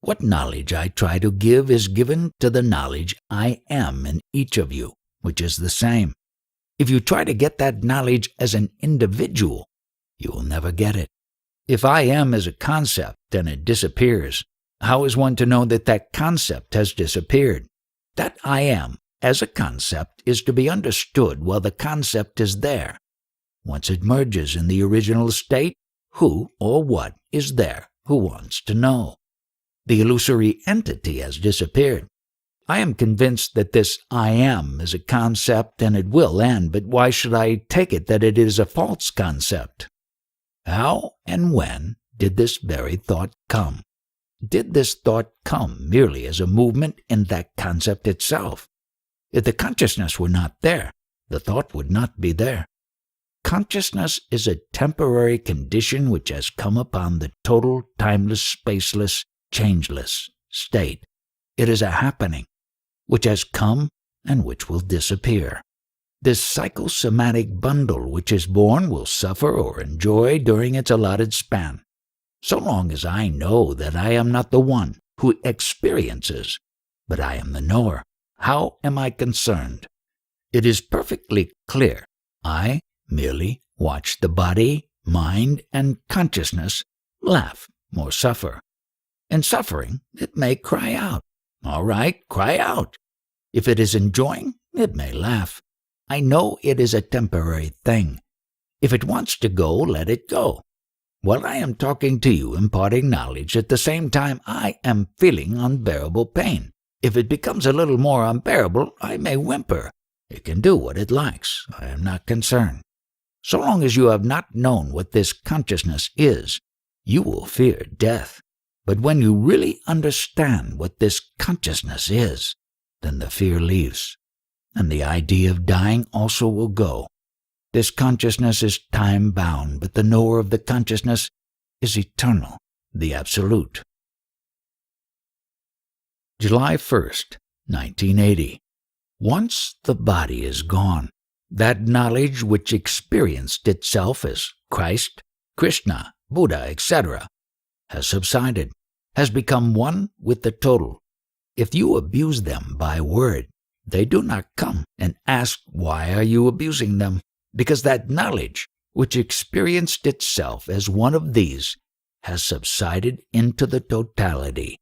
What knowledge I try to give is given to the knowledge I am in each of you, which is the same. If you try to get that knowledge as an individual, you will never get it. If I am is a concept and it disappears, how is one to know that that concept has disappeared? That I am as a concept is to be understood while the concept is there. Once it merges in the original state, who or what is there who wants to know? The illusory entity has disappeared. I am convinced that this I am is a concept and it will end, but why should I take it that it is a false concept? How and when did this very thought come? Did this thought come merely as a movement in that concept itself? If the consciousness were not there, the thought would not be there. Consciousness is a temporary condition which has come upon the total, timeless, spaceless, changeless state. It is a happening which has come and which will disappear. This psychosomatic bundle which is born will suffer or enjoy during its allotted span. So long as I know that I am not the one who experiences, but I am the knower, how am I concerned? It is perfectly clear. I merely watch the body, mind, and consciousness laugh or suffer. In suffering, it may cry out. All right, cry out. If it is enjoying, it may laugh. I know it is a temporary thing. If it wants to go, let it go. While I am talking to you, imparting knowledge, at the same time I am feeling unbearable pain. If it becomes a little more unbearable, I may whimper. It can do what it likes. I am not concerned. So long as you have not known what this consciousness is, you will fear death. But when you really understand what this consciousness is, then the fear leaves, and the idea of dying also will go. This consciousness is time-bound, but the knower of the consciousness is eternal, the Absolute. July 1st, 1980. Once the body is gone, that knowledge which experienced itself as Christ, Krishna, Buddha, etc., has subsided, has become one with the total. If you abuse them by word, they do not come and ask, why are you abusing them? Because that knowledge, which experienced itself as one of these, has subsided into the totality.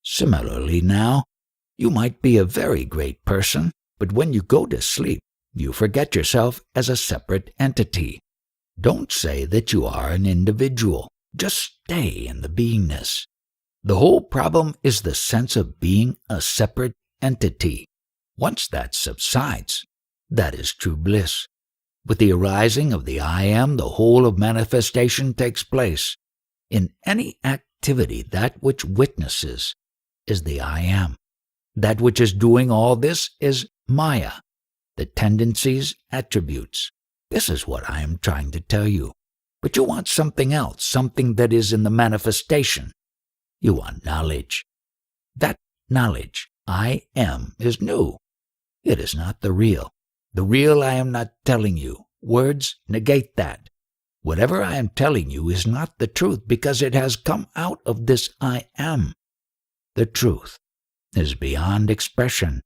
Similarly now, you might be a very great person, but when you go to sleep, you forget yourself as a separate entity. Don't say that you are an individual. Just stay in the beingness. The whole problem is the sense of being a separate entity. Once that subsides, that is true bliss. With the arising of the I Am, the whole of manifestation takes place. In any activity, that which witnesses is the I Am. That which is doing all this is Maya, the tendencies, attributes. This is what I am trying to tell you. But you want something else, something that is in the manifestation. You want knowledge. That knowledge, I am, is new. It is not the real. The real I am not telling you. Words negate that. Whatever I am telling you is not the truth because it has come out of this I am. The truth is beyond expression.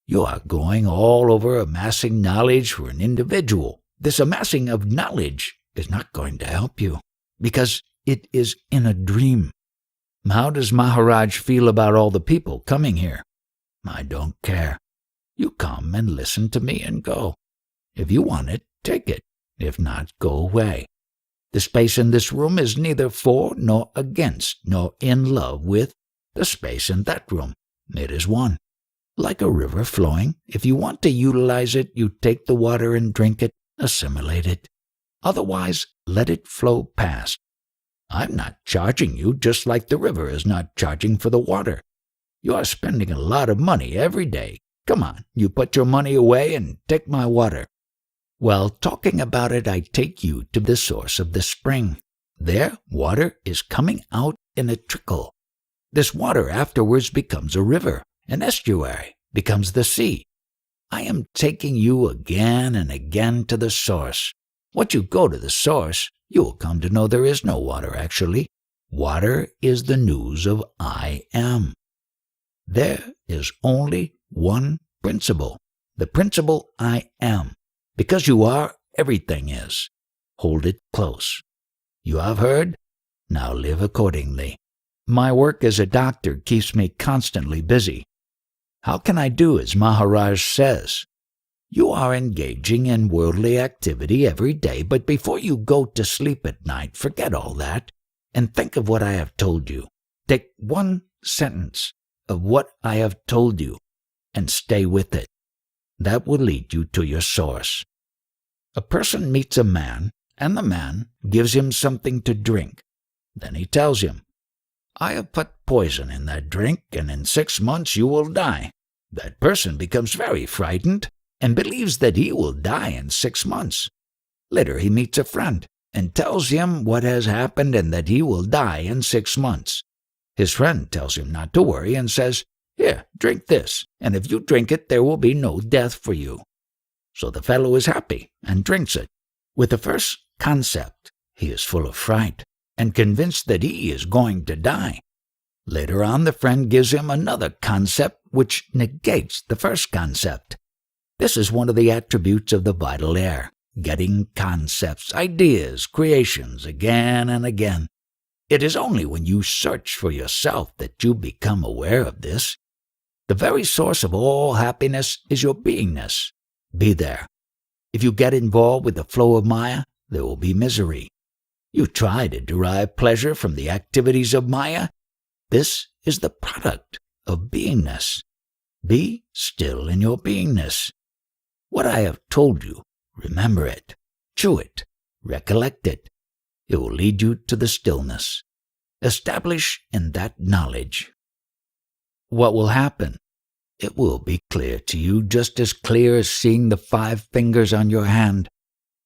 You are going all over amassing knowledge for an individual. This amassing of knowledge is not going to help you because it is in a dream. How does Maharaj feel about all the people coming here? I don't care. You come and listen to me and go. If you want it, take it. If not, go away. The space in this room is neither for nor against nor in love with the space in that room. It is one. Like a river flowing, if you want to utilize it, you take the water and drink it, assimilate it. Otherwise, let it flow past. I'm not charging you just like the river is not charging for the water. You are spending a lot of money every day. Come on, you put your money away and take my water. While talking about it, I take you to the source of the spring. There, water is coming out in a trickle. This water afterwards becomes a river, an estuary, becomes the sea. I am taking you again and again to the source. Once you go to the source, you will come to know there is no water actually. Water is the news of I am. There is only one principle, the principle I am. Because you are, everything is. Hold it close. You have heard? Now live accordingly. My work as a doctor keeps me constantly busy. How can I do as Maharaj says? You are engaging in worldly activity every day, but before you go to sleep at night, forget all that and think of what I have told you. Take one sentence of what I have told you and stay with it. That will lead you to your source. A person meets a man, and the man gives him something to drink. Then he tells him, "I have put poison in that drink, and in 6 months you will die." That person becomes very frightened and believes that he will die in 6 months. Later he meets a friend and tells him what has happened and that he will die in 6 months. His friend tells him not to worry and says, "Here, drink this, and if you drink it, there will be no death for you." So the fellow is happy and drinks it. With the first concept, he is full of fright and convinced that he is going to die. Later on, the friend gives him another concept which negates the first concept. This is one of the attributes of the vital air, getting concepts, ideas, creations again and again. It is only when you search for yourself that you become aware of this. The very source of all happiness is your beingness. Be there. If you get involved with the flow of Maya, there will be misery. You try to derive pleasure from the activities of Maya. This is the product of beingness. Be still in your beingness. What I have told you, remember it, chew it, recollect it. It will lead you to the stillness. Establish in that knowledge. What will happen? It will be clear to you, just as clear as seeing the 5 fingers on your hand.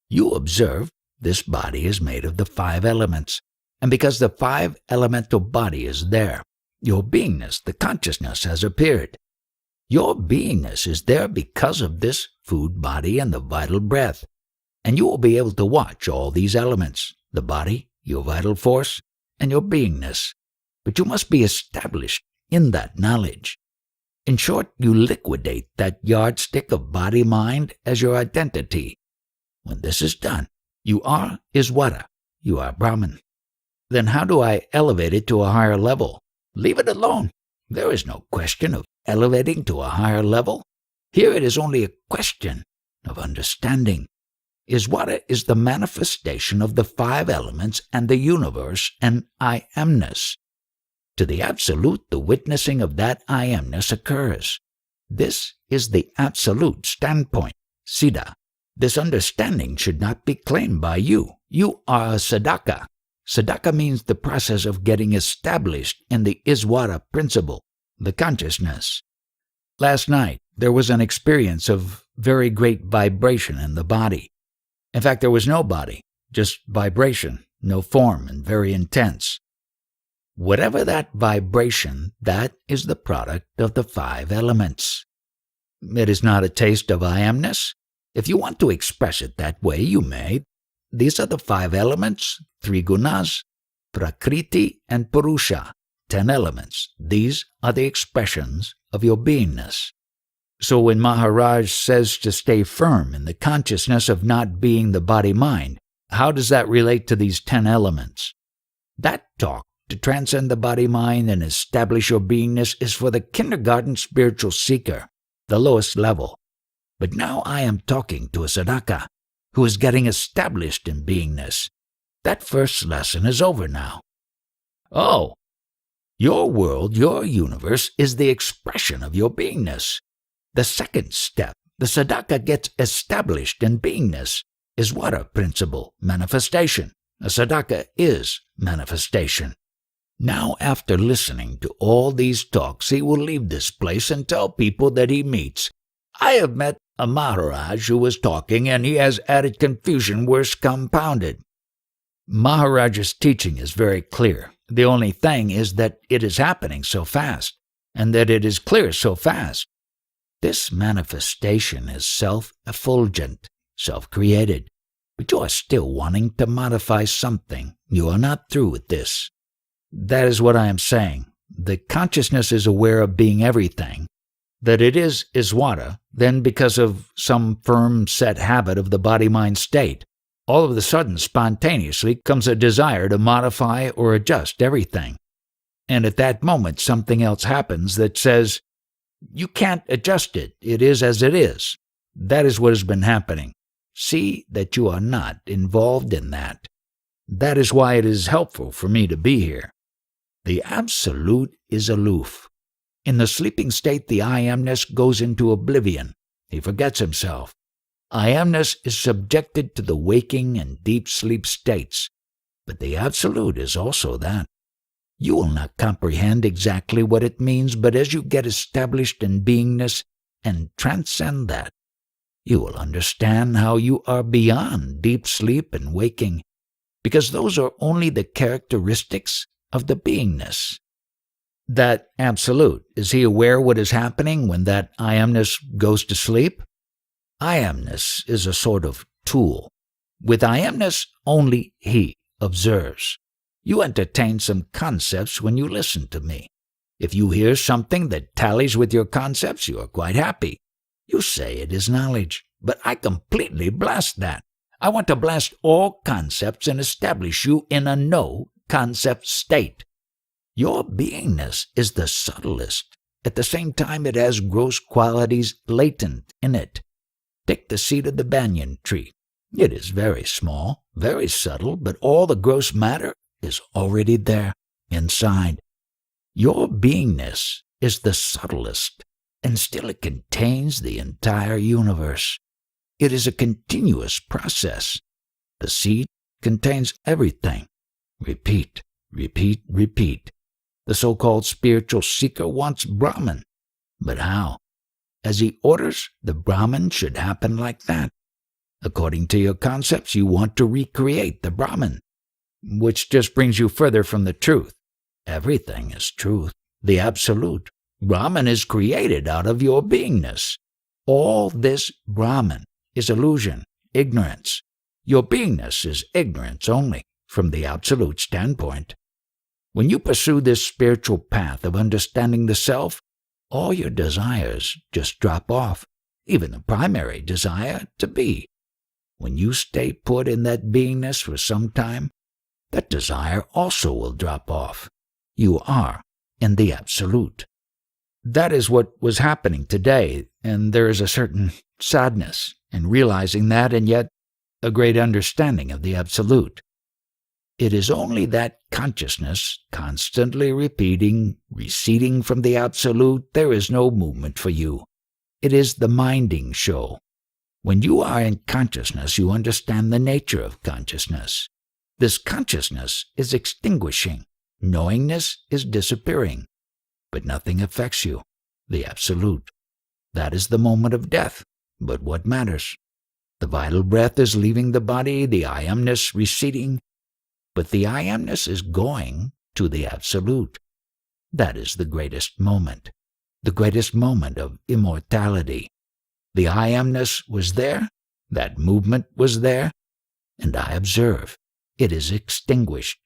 You observe this body is made of the 5 elements, and because the 5 elemental body is there, your beingness, the consciousness, has appeared. Your beingness is there because of this food body and the vital breath, and you will be able to watch all these elements, the body, your vital force, and your beingness. But you must be established in that knowledge. In short, you liquidate that yardstick of body-mind as your identity. When this is done, you are Iswara, you are Brahman. Then how do I elevate it to a higher level? Leave it alone. There is no question of elevating to a higher level. Here it is only a question of understanding. Iswara is the manifestation of the 5 elements and the universe and I amness. To the Absolute, the witnessing of that I amness occurs. This is the Absolute standpoint, Siddha. This understanding should not be claimed by you. You are a sadhaka. Sadhaka means the process of getting established in the Iswara principle, the consciousness. Last night, there was an experience of very great vibration in the body. In fact, there was no body, just vibration, no form, and very intense. Whatever that vibration, that is the product of the 5 elements. It is not a taste of I amness. If you want to express it that way, you may. These are the 5 elements, 3 gunas, prakriti, and purusha, 10 elements. These are the expressions of your beingness. So when Maharaj says to stay firm in the consciousness of not being the body-mind, how does that relate to these 10 elements? That talk to transcend the body-mind and establish your beingness is for the kindergarten spiritual seeker, the lowest level. But now I am talking to a sadhaka who is getting established in beingness. That first lesson is over now. Oh, your world, your universe is the expression of your beingness. The second step, the sadhaka gets established in beingness, is what a principle, manifestation. A sadhaka is manifestation. Now, after listening to all these talks, he will leave this place and tell people that he meets, "I have met a Maharaj who was talking, and he has added confusion worse compounded." Maharaj's teaching is very clear. The only thing is that it is happening so fast, and that it is clear so fast. This manifestation is self-effulgent, self-created, but you are still wanting to modify something. You are not through with this. That is what I am saying. The consciousness is aware of being everything, that it is Iswara, then because of some firm set habit of the body-mind state, all of a sudden spontaneously comes a desire to modify or adjust everything. And at that moment something else happens that says, "You can't adjust it, it is as it is." That is what has been happening. See that you are not involved in that. That is why it is helpful for me to be here. The Absolute is aloof. In the sleeping state, the I amness goes into oblivion. He forgets himself. I amness is subjected to the waking and deep sleep states, but the Absolute is also that. You will not comprehend exactly what it means, but as you get established in beingness and transcend that, you will understand how you are beyond deep sleep and waking, because those are only the characteristics of the beingness. That Absolute, is he aware what is happening when that I amness goes to sleep? I amness is a sort of tool. With I amness, only he observes. You entertain some concepts when you listen to me. If you hear something that tallies with your concepts, you are quite happy. You say it is knowledge, but I completely blast that. I want to blast all concepts and establish you in a no-concept state. Your beingness is the subtlest. At the same time, it has gross qualities latent in it. Take the seed of the banyan tree. It is very small, very subtle, but all the gross matter is already there, inside. Your beingness is the subtlest, and still it contains the entire universe. It is a continuous process. The seed contains everything. Repeat, repeat, repeat. The so-called spiritual seeker wants Brahman. But how? As he orders, the Brahman should happen like that. According to your concepts, you want to recreate the Brahman, which just brings you further from the truth. Everything is truth, the Absolute. Brahman is created out of your beingness. All this Brahman is illusion, ignorance. Your beingness is ignorance only, from the Absolute standpoint. When you pursue this spiritual path of understanding the self, all your desires just drop off, even the primary desire to be. When you stay put in that beingness for some time, that desire also will drop off. You are in the Absolute. That is what was happening today, and there is a certain sadness in realizing that, and yet a great understanding of the Absolute. It is only that consciousness, constantly repeating, receding from the Absolute. There is no movement for you. It is the minding show. When you are in consciousness, you understand the nature of consciousness. This consciousness is extinguishing. Knowingness is disappearing. But nothing affects you, the Absolute. That is the moment of death. But what matters? The vital breath is leaving the body, the I amness receding, but the I amness is going to the Absolute. That is the greatest moment of immortality. The I amness was there, that movement was there, and I observe. It is extinguished.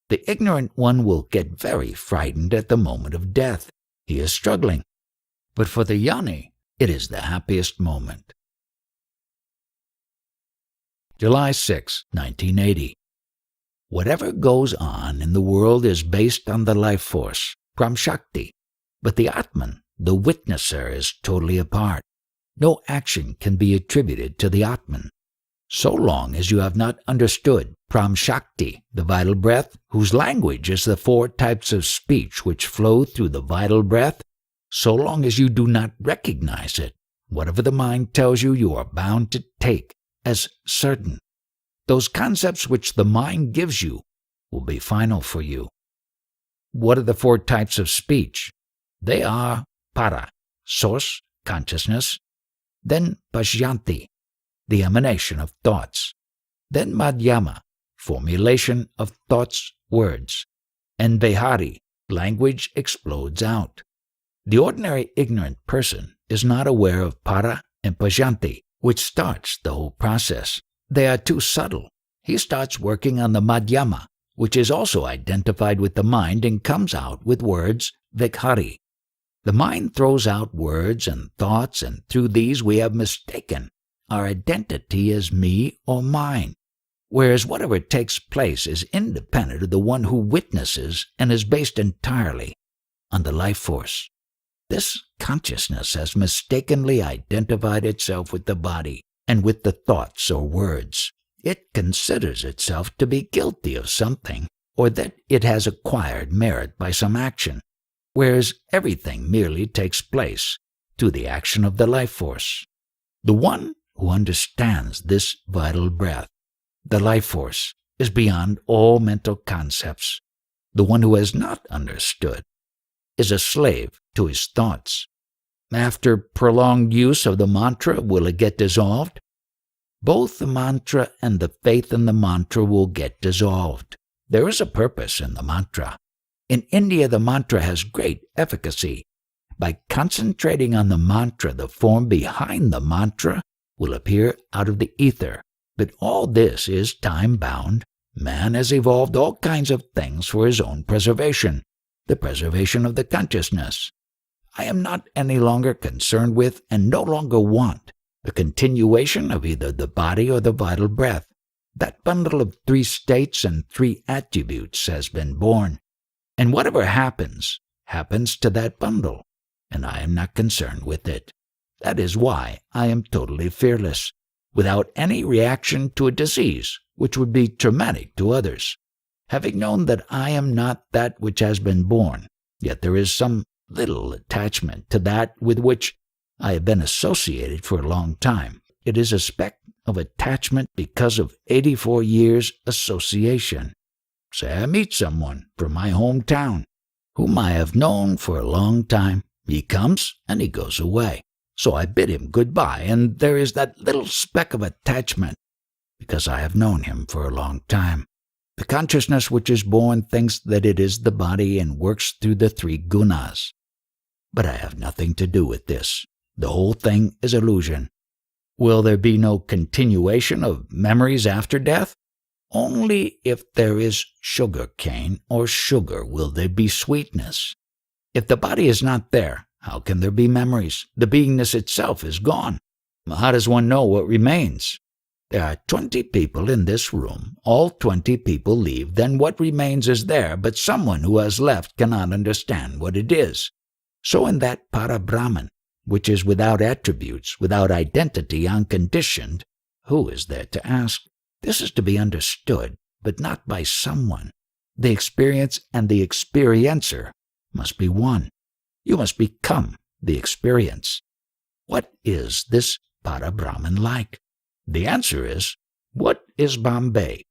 The ignorant one will get very frightened at the moment of death. He is struggling. But for the jnani, it is the happiest moment. July 6, 1980. Whatever goes on in the world is based on the life force, Pram-Shakti, but the Atman, the witnesser, is totally apart. No action can be attributed to the Atman. So long as you have not understood Pram-Shakti, the vital breath, whose language is the four types of speech which flow through the vital breath, so long as you do not recognize it, whatever the mind tells you, you are bound to take as certain. Those concepts which the mind gives you will be final for you. What are the four types of speech? They are para, source, consciousness, then pashyanti, the emanation of thoughts, then madhyama, formulation of thoughts, words, and behari, language explodes out. The ordinary ignorant person is not aware of para and pashyanti, which starts the whole process. They are too subtle. He starts working on the madhyama, which is also identified with the mind and comes out with words, vikhari. The mind throws out words and thoughts, and through these we have mistaken our identity as me or mine, whereas whatever takes place is independent of the one who witnesses and is based entirely on the life force. This consciousness has mistakenly identified itself with the body and with the thoughts or words. It considers itself to be guilty of something, or that it has acquired merit by some action, whereas everything merely takes place through the action of the life force. The one who understands this vital breath, the life force, is beyond all mental concepts. The one who has not understood is a slave to his thoughts. After prolonged use of the mantra, will it get dissolved? Both the mantra and the faith in the mantra will get dissolved. There is a purpose in the mantra. In India, the mantra has great efficacy. By concentrating on the mantra, the form behind the mantra will appear out of the ether. But all this is time-bound. Man has evolved all kinds of things for his own preservation, the preservation of the consciousness. I am not any longer concerned with and no longer want the continuation of either the body or the vital breath. That bundle of 3 states and 3 attributes has been born. And whatever happens, happens to that bundle, and I am not concerned with it. That is why I am totally fearless, without any reaction to a disease which would be traumatic to others. Having known that I am not that which has been born, yet there is some little attachment to that with which I have been associated for a long time. It is a speck of attachment because of 84 years' association. Say I meet someone from my hometown, whom I have known for a long time. He comes and he goes away. So I bid him goodbye, and there is that little speck of attachment because I have known him for a long time. The consciousness which is born thinks that it is the body and works through the 3 gunas. But I have nothing to do with this. The whole thing is illusion. Will there be no continuation of memories after death? Only if there is sugar cane or sugar will there be sweetness. If the body is not there, how can there be memories? The beingness itself is gone. How does one know what remains? There are 20 people in this room. All 20 people leave. Then what remains is there, but someone who has left cannot understand what it is. So in that Para-Brahman, which is without attributes, without identity, unconditioned, who is there to ask? This is to be understood, but not by someone. The experience and the experiencer must be one. You must become the experience. What is this Para-Brahman like? The answer is, what is Bombay?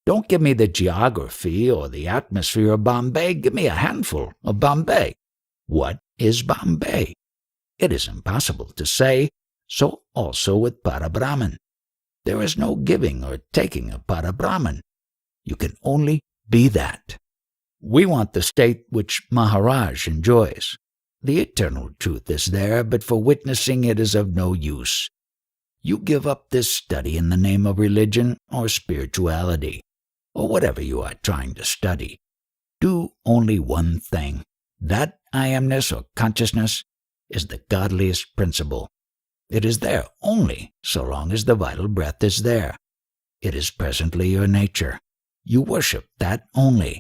Don't give me the geography or the atmosphere of Bombay. Give me a handful of Bombay. What is Bombay? It is impossible to say, so also with Para-Brahman. There is no giving or taking of Para-Brahman. You can only be that. We want the state which Maharaj enjoys. The eternal truth is there, but for witnessing it is of no use. You give up this study in the name of religion or spirituality, or whatever you are trying to study. Do only one thing. That I amness or consciousness is the godliest principle. It is there only so long as the vital breath is there. It is presently your nature. You worship that only.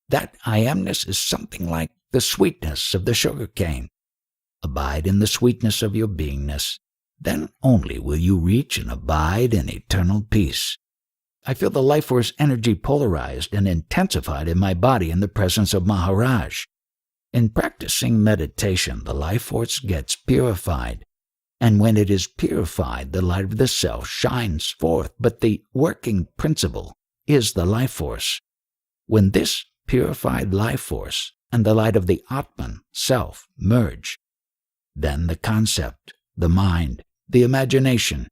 That I amness is something like the sweetness of the sugar cane. Abide in the sweetness of your beingness. Then only will you reach and abide in eternal peace. I feel the life force energy polarized and intensified in my body in the presence of Maharaj. In practicing meditation, the life force gets purified. And when it is purified, the light of the self shines forth, but the working principle is the life force. When this purified life force and the light of the Atman, self, merge, then the concept, the mind, the imagination,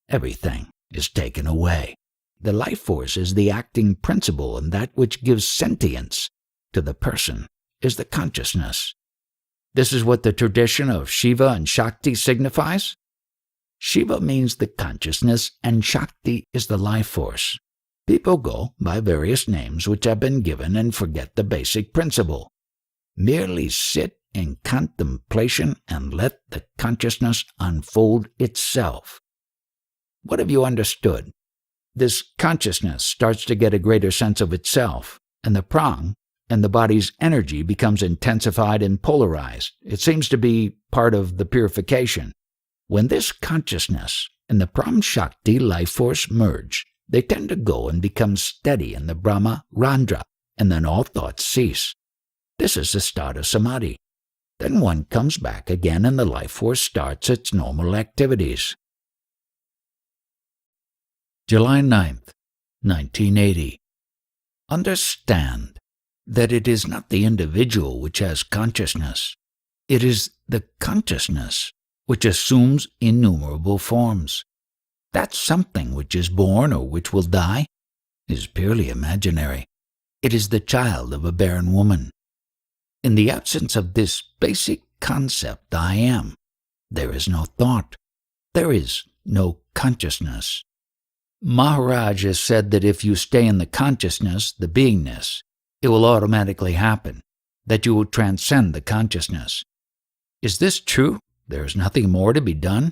everything is taken away. The life force is the acting principle, and that which gives sentience to the person is the consciousness. This is what the tradition of Shiva and Shakti signifies. Shiva means the consciousness, and Shakti is the life force. People go by various names which have been given and forget the basic principle. Merely sit in contemplation and let the consciousness unfold itself. What have you understood? This consciousness starts to get a greater sense of itself, and the prana and the body's energy becomes intensified and polarized. It seems to be part of the purification. When this consciousness and the Brahma Shakti life force merge, they tend to go and become steady in the Brahma Randra, and then all thoughts cease. This is the start of samadhi. Then one comes back again and the life force starts its normal activities. July 9th, 1980. Understand that it is not the individual which has consciousness. It is the consciousness which assumes innumerable forms. That something which is born or which will die is purely imaginary. It is the child of a barren woman. In the absence of this basic concept, I am, there is no thought. There is no consciousness. Maharaj has said that if you stay in the consciousness, the beingness, it will automatically happen, that you will transcend the consciousness. Is this true? There is nothing more to be done?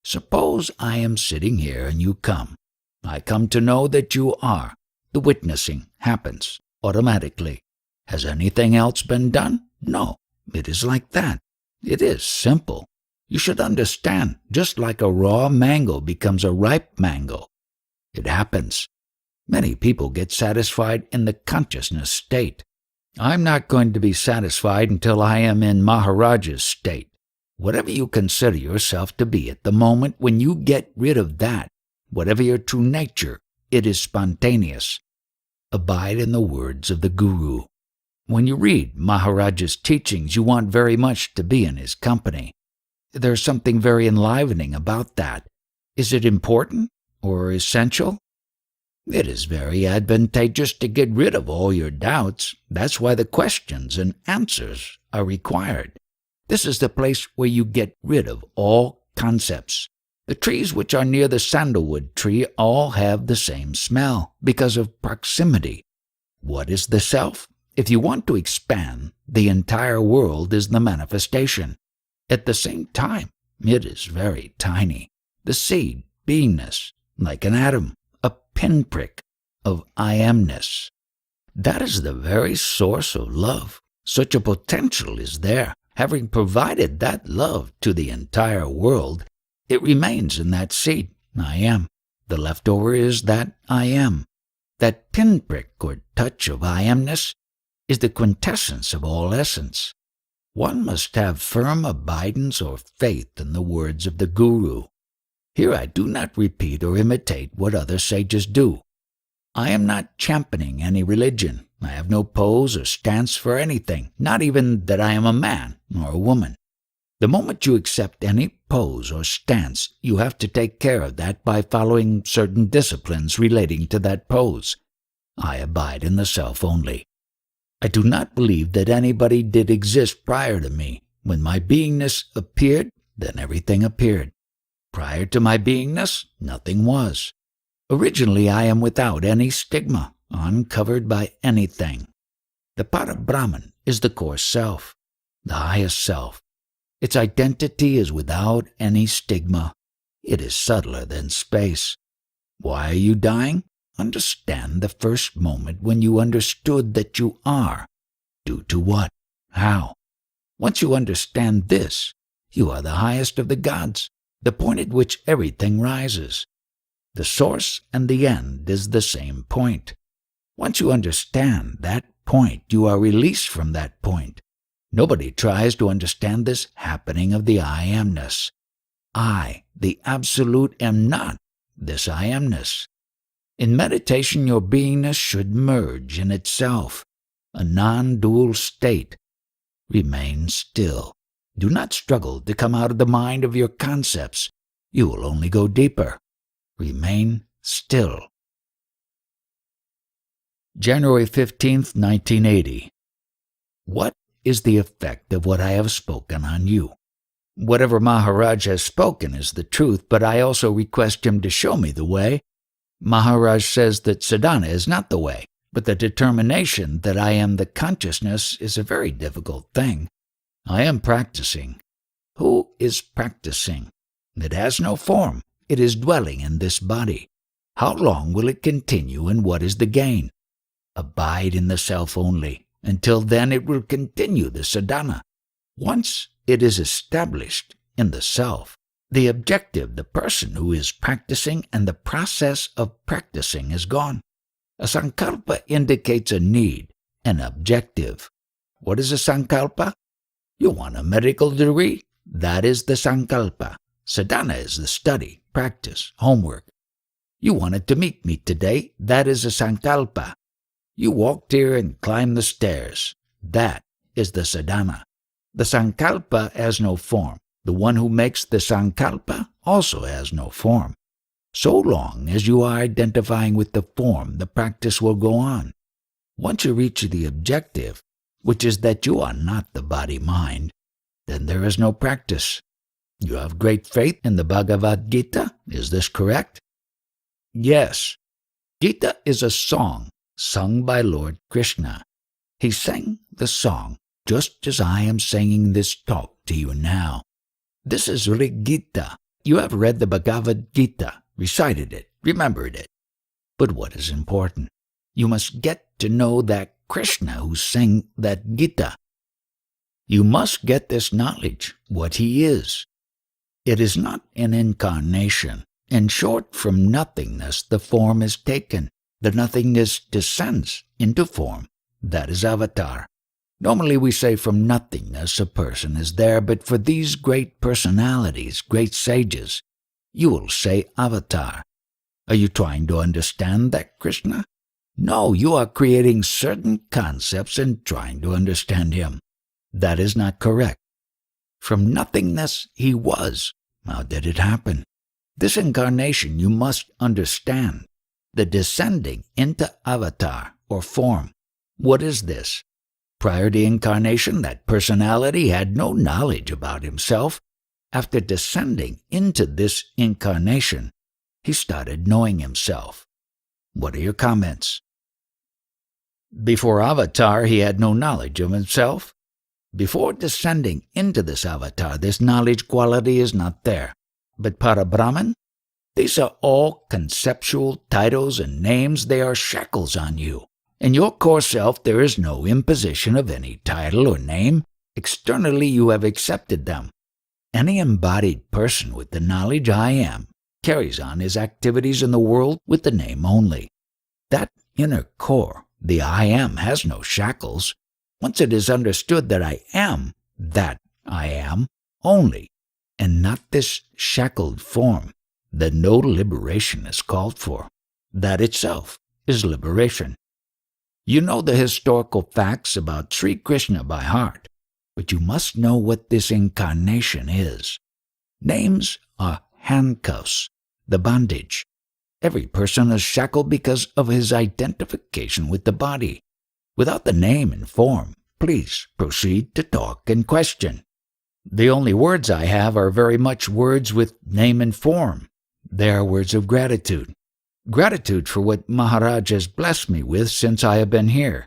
Suppose I am sitting here and you come. I come to know that you are. The witnessing happens automatically. Has anything else been done? No, it is like that. It is simple. You should understand, just like a raw mango becomes a ripe mango. It happens. Many people get satisfied in the consciousness state. I'm not going to be satisfied until I am in Maharaj's state. Whatever you consider yourself to be at the moment when you get rid of that, whatever your true nature, it is spontaneous. Abide in the words of the Guru. When you read Maharaj's teachings, you want very much to be in his company. There's something very enlivening about that. Is it important or essential? It is very advantageous to get rid of all your doubts. That's why the questions and answers are required. This is the place where you get rid of all concepts. The trees which are near the sandalwood tree all have the same smell because of proximity. What is the self? If you want to expand, the entire world is the manifestation. At the same time, it is very tiny. The seed, beingness, like an atom, a pinprick of I amness. That is the very source of love. Such a potential is there. Having provided that love to the entire world, it remains in that seed, I am. The leftover is that I am. That pinprick or touch of I amness is the quintessence of all essence. One must have firm abidance or faith in the words of the Guru. Here I do not repeat or imitate what other sages do. I am not championing any religion. I have no pose or stance for anything, not even that I am a man or a woman. The moment you accept any pose or stance, you have to take care of that by following certain disciplines relating to that pose. I abide in the self only. I do not believe that anybody did exist prior to me. When my beingness appeared, then everything appeared. Prior to my beingness, nothing was. Originally, I am without any stigma, uncovered by anything. The Parabrahman is the core self, the highest self. Its identity is without any stigma. It is subtler than space. Why are you dying? Understand the first moment when you understood that you are. Due to what? How? Once you understand this, you are the highest of the gods, the point at which everything rises. The source and the end is the same point. Once you understand that point, you are released from that point. Nobody tries to understand this happening of the I amness. I, the Absolute, am not this I amness. In meditation, your beingness should merge in itself, a non-dual state. Remain still. Do not struggle to come out of the mind of your concepts. You will only go deeper. Remain still. January 15th, 1980. What is the effect of what I have spoken on you? Whatever Maharaj has spoken is the truth, but I also request him to show me the way. Maharaj says that sadhana is not the way, but the determination that I am the consciousness is a very difficult thing. I am practicing. Who is practicing? It has no form. It is dwelling in this body. How long will it continue, and what is the gain? Abide in the self only. Until then it will continue the sadhana. Once it is established in the self, the objective, the person who is practicing and the process of practicing is gone. A sankalpa indicates a need, an objective. What is a sankalpa? You want a medical degree? That is the sankalpa. Sadhana is the study, practice, homework. You wanted to meet me today? That is a sankalpa. You walked here and climbed the stairs. That is the sadhana. The sankalpa has no form. The one who makes the sankalpa also has no form. So long as you are identifying with the form, the practice will go on. Once you reach the objective, which is that you are not the body-mind, then there is no practice. You have great faith in the Bhagavad Gita, is this correct? Yes. Gita is a song sung by Lord Krishna. He sang the song just as I am singing this talk to you now. This is Rig Gita. You have read the Bhagavad Gita, recited it, remembered it. But what is important? You must get to know that Krishna who sang that Gita. You must get this knowledge, what he is. It is not an incarnation. In short, from nothingness the form is taken. The nothingness descends into form. That is avatar. Normally we say from nothingness a person is there, but for these great personalities, great sages, you will say avatar. Are you trying to understand that, Krishna? No, you are creating certain concepts and trying to understand him. That is not correct. From nothingness he was. How did it happen? This incarnation you must understand. The descending into avatar or form. What is this? Prior to incarnation, that personality had no knowledge about himself. After descending into this incarnation, he started knowing himself. What are your comments? Before avatar, he had no knowledge of himself. Before descending into this avatar, this knowledge quality is not there. But Parabrahman, these are all conceptual titles and names. They are shackles on you. In your core self, there is no imposition of any title or name. Externally, you have accepted them. Any embodied person with the knowledge I am carries on his activities in the world with the name only. That inner core, the I am, has no shackles. Once it is understood that I am that I am only, and not this shackled form, then no liberation is called for. That itself is liberation. You know the historical facts about Sri Krishna by heart, but you must know what this incarnation is. Names are handcuffs, the bondage. Every person is shackled because of his identification with the body. Without the name and form, please proceed to talk and question. The only words I have are very much words with name and form. They are words of gratitude. Gratitude for what Maharaj has blessed me with since I have been here.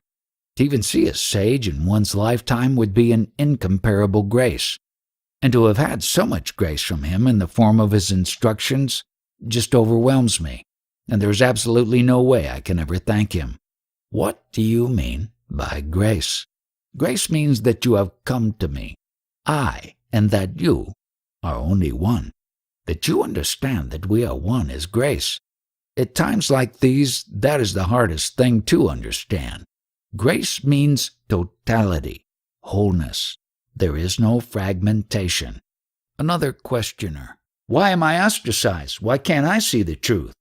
To even see a sage in one's lifetime would be an incomparable grace. And to have had so much grace from him in the form of his instructions just overwhelms me. And there is absolutely no way I can ever thank him. What do you mean by grace? Grace means that you have come to me. I and that you are only one. That you understand that we are one is grace. At times like these, that is the hardest thing to understand. Grace means totality, wholeness. There is no fragmentation. Another questioner. Why am I ostracized? Why can't I see the truth?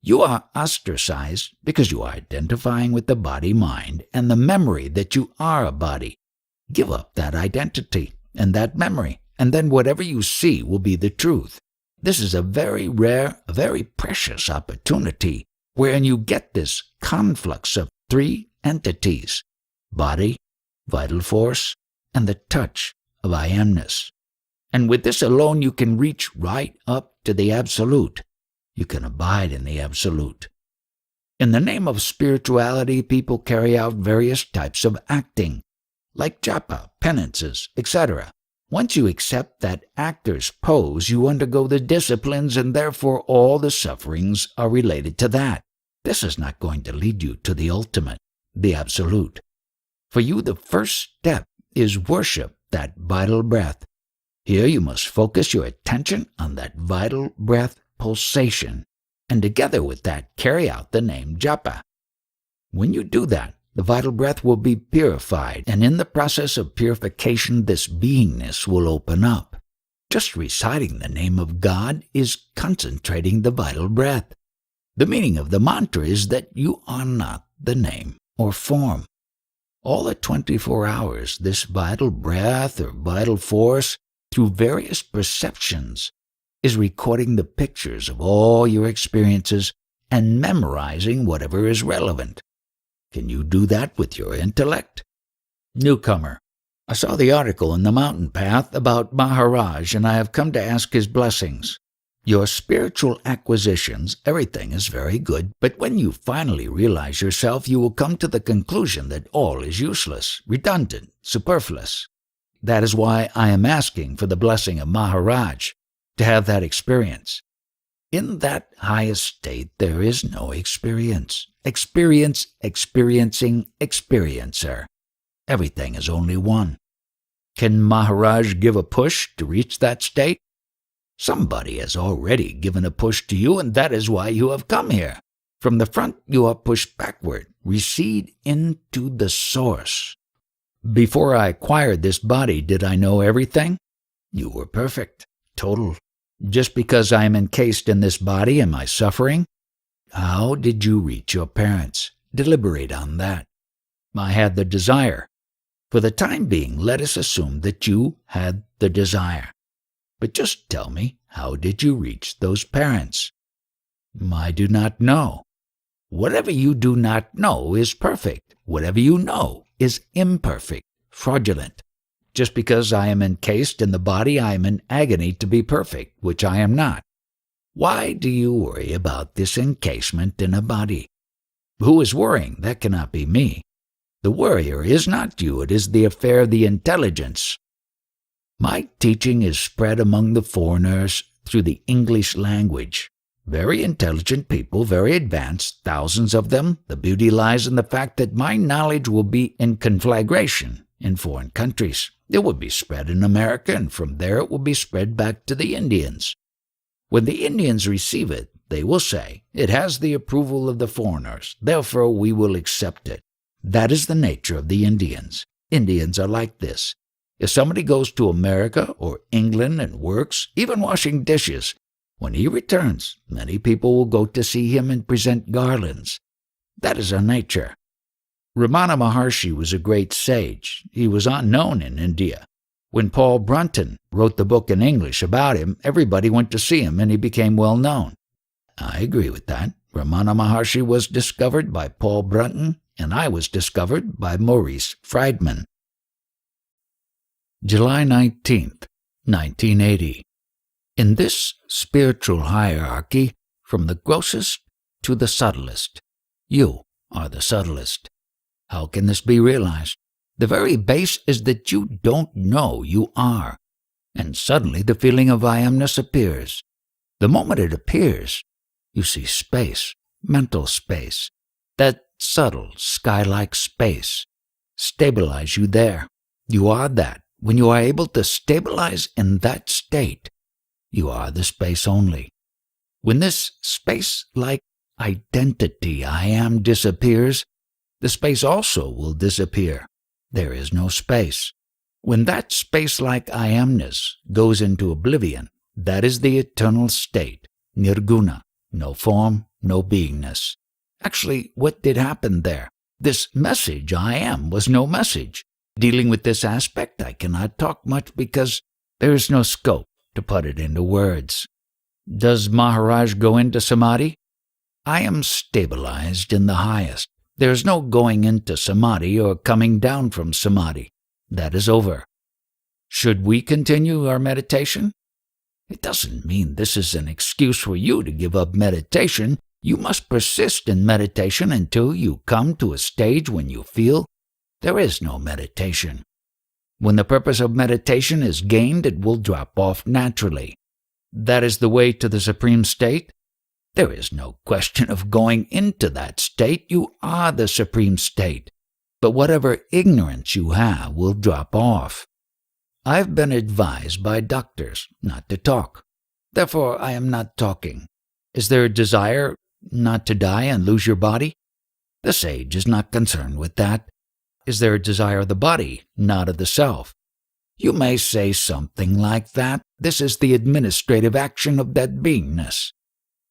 You are ostracized because you are identifying with the body-mind and the memory that you are a body. Give up that identity and that memory, and then whatever you see will be the truth. This is a very rare, a very precious opportunity wherein you get this conflux of three entities: body, vital force, and the touch of I amness. And with this alone you can reach right up to the Absolute. You can abide in the Absolute. In the name of spirituality, people carry out various types of acting, like japa, penances, etc. Once you accept that actor's pose, you undergo the disciplines, and therefore all the sufferings are related to that. This is not going to lead you to the ultimate, the Absolute. For you, the first step is worship that vital breath. Here you must focus your attention on that vital breath pulsation, and together with that carry out the name japa. When you do that, the vital breath will be purified, and in the process of purification, this beingness will open up. Just reciting the name of God is concentrating the vital breath. The meaning of the mantra is that you are not the name or form. All the 24 hours, this vital breath or vital force, through various perceptions, is recording the pictures of all your experiences and memorizing whatever is relevant. Can you do that with your intellect? Newcomer: I saw the article in the Mountain Path about Maharaj, and I have come to ask his blessings. Your spiritual acquisitions, everything is very good, but when you finally realize yourself, you will come to the conclusion that all is useless, redundant, superfluous. That is why I am asking for the blessing of Maharaj, to have that experience. In that highest state, there is no experience. Experience, experiencing, experiencer. Everything is only one. Can Maharaj give a push to reach that state? Somebody has already given a push to you, and that is why you have come here. From the front, you are pushed backward, recede into the source. Before I acquired this body, did I know everything? You were perfect, total. Just because I am encased in this body, am I suffering? How did you reach your parents? Deliberate on that. I had the desire. For the time being, let us assume that you had the desire. But just tell me, how did you reach those parents? I do not know. Whatever you do not know is perfect. Whatever you know is imperfect, fraudulent. Just because I am encased in the body, I am in agony to be perfect, which I am not. Why do you worry about this encasement in a body? Who is worrying? That cannot be me. The worrier is not you, it is the affair of the intelligence. My teaching is spread among the foreigners through the English language. Very intelligent people, very advanced, thousands of them. The beauty lies in the fact that my knowledge will be in conflagration in foreign countries. It will be spread in America, and from there it will be spread back to the Indians. When the Indians receive it, they will say, it has the approval of the foreigners, therefore we will accept it. That is the nature of the Indians. Indians are like this. If somebody goes to America or England and works, even washing dishes, when he returns, many people will go to see him and present garlands. That is our nature. Ramana Maharshi was a great sage. He was unknown in India. When Paul Brunton wrote the book in English about him, everybody went to see him and he became well known. I agree with that. Ramana Maharshi was discovered by Paul Brunton, and I was discovered by Maurice Friedman. July 19th, 1980. In this spiritual hierarchy, from the grossest to the subtlest, you are the subtlest. How can this be realized? The very base is that you don't know you are, and suddenly the feeling of I amness appears. The moment it appears, you see space, mental space, that subtle, sky-like space. Stabilize you there. You are that. When you are able to stabilize in that state, you are the space only. When this space-like identity I am disappears, the space also will disappear. There is no space. When that space-like I amness goes into oblivion, that is the eternal state, nirguna, no form, no beingness. Actually, what did happen there? This message I am was no message. Dealing with this aspect, I cannot talk much because there is no scope to put it into words. Does Maharaj go into samadhi? I am stabilized in the highest. There is no going into samadhi or coming down from samadhi. That is over. Should we continue our meditation? It doesn't mean this is an excuse for you to give up meditation. You must persist in meditation until you come to a stage when you feel there is no meditation. When the purpose of meditation is gained, it will drop off naturally. That is the way to the supreme state. There is no question of going into that state. You are the supreme state. But whatever ignorance you have will drop off. I've been advised by doctors not to talk. Therefore, I am not talking. Is there a desire not to die and lose your body? The sage is not concerned with that. Is there a desire of the body, not of the self? You may say something like that. This is the administrative action of that beingness.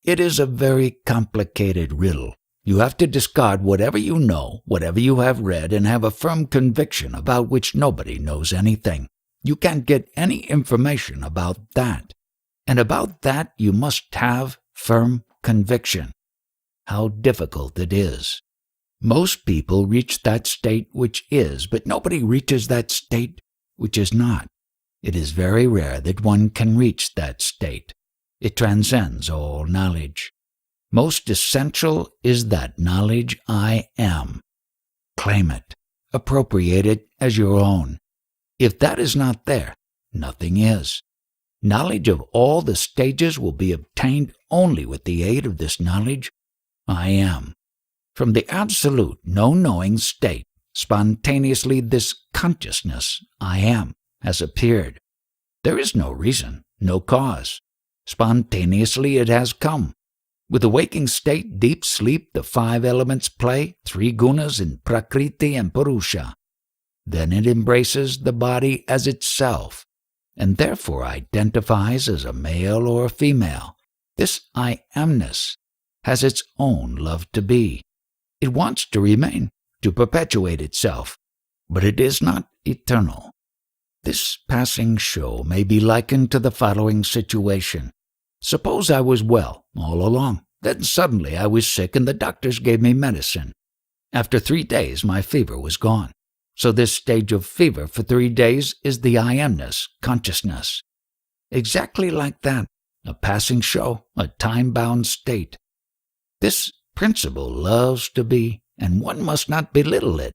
It is a very complicated riddle. You have to discard whatever you know, whatever you have read, and have a firm conviction about which nobody knows anything. You can't get any information about that. And about that you must have firm conviction. How difficult it is. Most people reach that state which is, but nobody reaches that state which is not. It is very rare that one can reach that state. It transcends all knowledge. Most essential is that knowledge I am. Claim it. Appropriate it as your own. If that is not there, nothing is. Knowledge of all the stages will be obtained only with the aid of this knowledge I am. From the absolute no-knowing state, spontaneously this consciousness I am has appeared. There is no reason, no cause. Spontaneously it has come. With the waking state, deep sleep, the 5 elements play, 3 gunas in Prakriti and Purusha. Then it embraces the body as itself, and therefore identifies as a male or a female. This I amness has its own love to be. It wants to remain, to perpetuate itself, but it is not eternal. This passing show may be likened to the following situation. Suppose I was well all along. Then suddenly I was sick and the doctors gave me medicine. After 3 days my fever was gone. So this stage of fever for 3 days is the I amness, consciousness. Exactly like that, a passing show, a time-bound state. This principle loves to be, and one must not belittle it.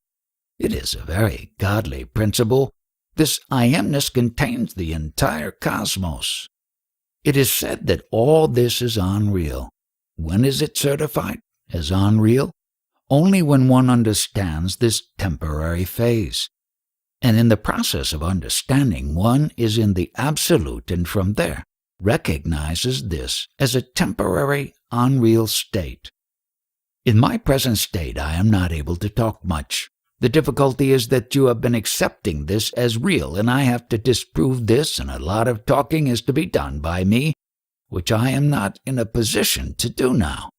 It is a very godly principle. This I amness contains the entire cosmos. It is said that all this is unreal. When is it certified as unreal? Only when one understands this temporary phase. And in the process of understanding, one is in the absolute and from there recognizes this as a temporary, unreal state. In my present state, I am not able to talk much. The difficulty is that you have been accepting this as real, and I have to disprove this, and a lot of talking is to be done by me, which I am not in a position to do now.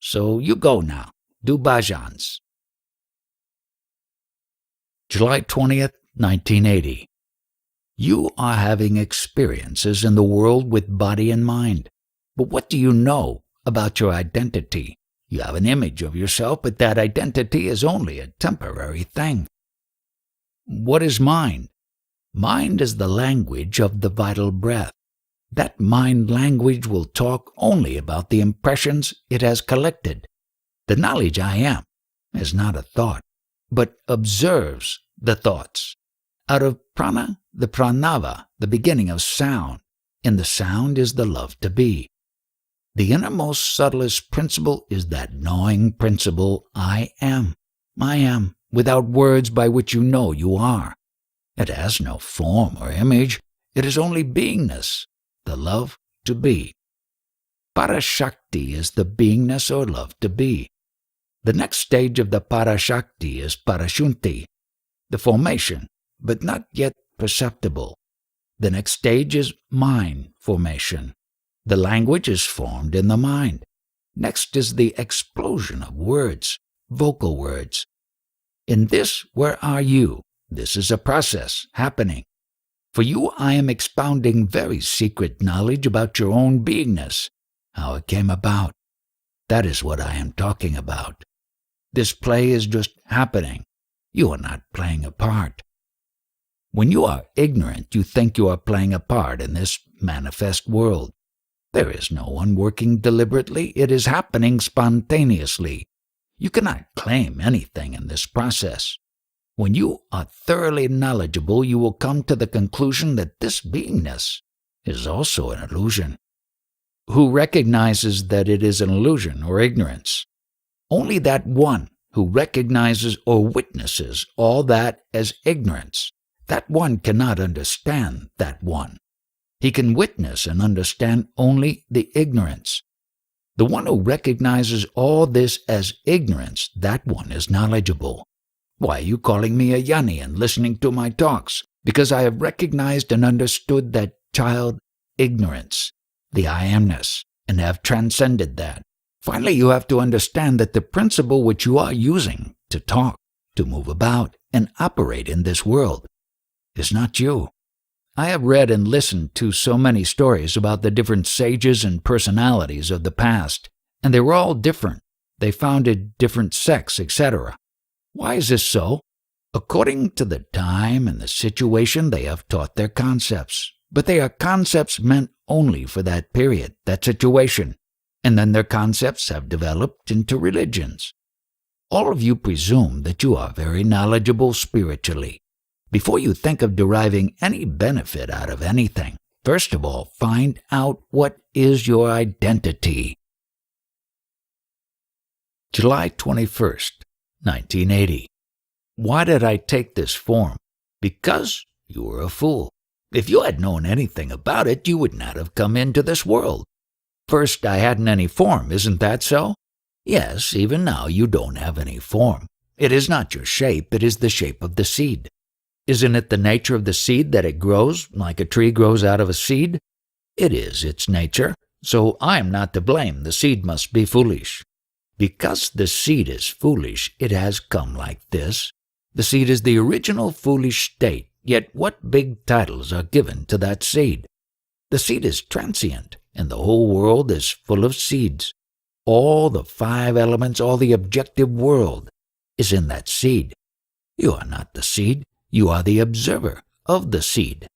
So you go now. Do bhajans. July 20th, 1980. You are having experiences in the world with body and mind. But what do you know about your identity? You have an image of yourself, but that identity is only a temporary thing. What is mind? Mind is the language of the vital breath. That mind language will talk only about the impressions it has collected. The knowledge I am is not a thought, but observes the thoughts. Out of prana, the pranava, the beginning of sound. In the sound is the love to be. The innermost, subtlest principle is that knowing principle I am. I am, without words by which you know you are. It has no form or image. It is only beingness, the love to be. Parashakti is the beingness or love to be. The next stage of the Parashakti is Parashunti, the formation, but not yet perceptible. The next stage is mind formation. The language is formed in the mind. Next is the explosion of words, vocal words. In this, where are you? This is a process happening. For you, I am expounding very secret knowledge about your own beingness, how it came about. That is what I am talking about. This play is just happening. You are not playing a part. When you are ignorant, you think you are playing a part in this manifest world. There is no one working deliberately. It is happening spontaneously. You cannot claim anything in this process. When you are thoroughly knowledgeable, you will come to the conclusion that this beingness is also an illusion. Who recognizes that it is an illusion or ignorance? Only that one who recognizes or witnesses all that as ignorance. That one cannot understand that one. He can witness and understand only the ignorance. The one who recognizes all this as ignorance, that one is knowledgeable. Why are you calling me a Yanni and listening to my talks? Because I have recognized and understood that child ignorance, the I amness, and have transcended that. Finally, you have to understand that the principle which you are using to talk, to move about, and operate in this world is not you. I have read and listened to so many stories about the different sages and personalities of the past, and they were all different. They founded different sects, etc. Why is this so? According to the time and the situation, they have taught their concepts. But they are concepts meant only for that period, that situation. And then their concepts have developed into religions. All of you presume that you are very knowledgeable spiritually. Before you think of deriving any benefit out of anything, first of all, find out what is your identity. July 21st, 1980. Why did I take this form? Because you were a fool. If you had known anything about it, you would not have come into this world. First, I hadn't any form, isn't that so? Yes, even now you don't have any form. It is not your shape, it is the shape of the seed. Isn't it the nature of the seed that it grows, like a tree grows out of a seed? It is its nature, so I am not to blame. The seed must be foolish. Because the seed is foolish, it has come like this. The seed is the original foolish state, yet what big titles are given to that seed? The seed is transient, and the whole world is full of seeds. All the 5 elements, all the objective world is in that seed. You are not the seed, you are the observer of the seed.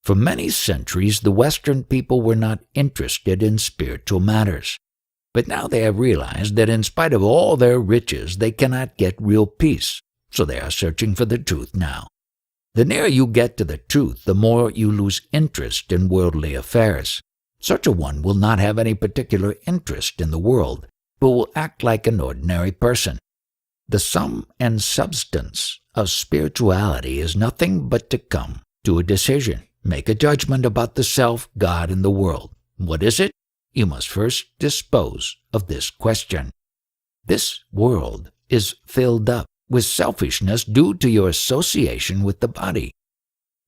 For many centuries, the Western people were not interested in spiritual matters. But now they have realized that in spite of all their riches, they cannot get real peace, so they are searching for the truth now. The nearer you get to the truth, the more you lose interest in worldly affairs. Such a one will not have any particular interest in the world, but will act like an ordinary person. The sum and substance of spirituality is nothing but to come to a decision, make a judgment about the self, God, and the world. What is it? You must first dispose of this question. This world is filled up with selfishness due to your association with the body.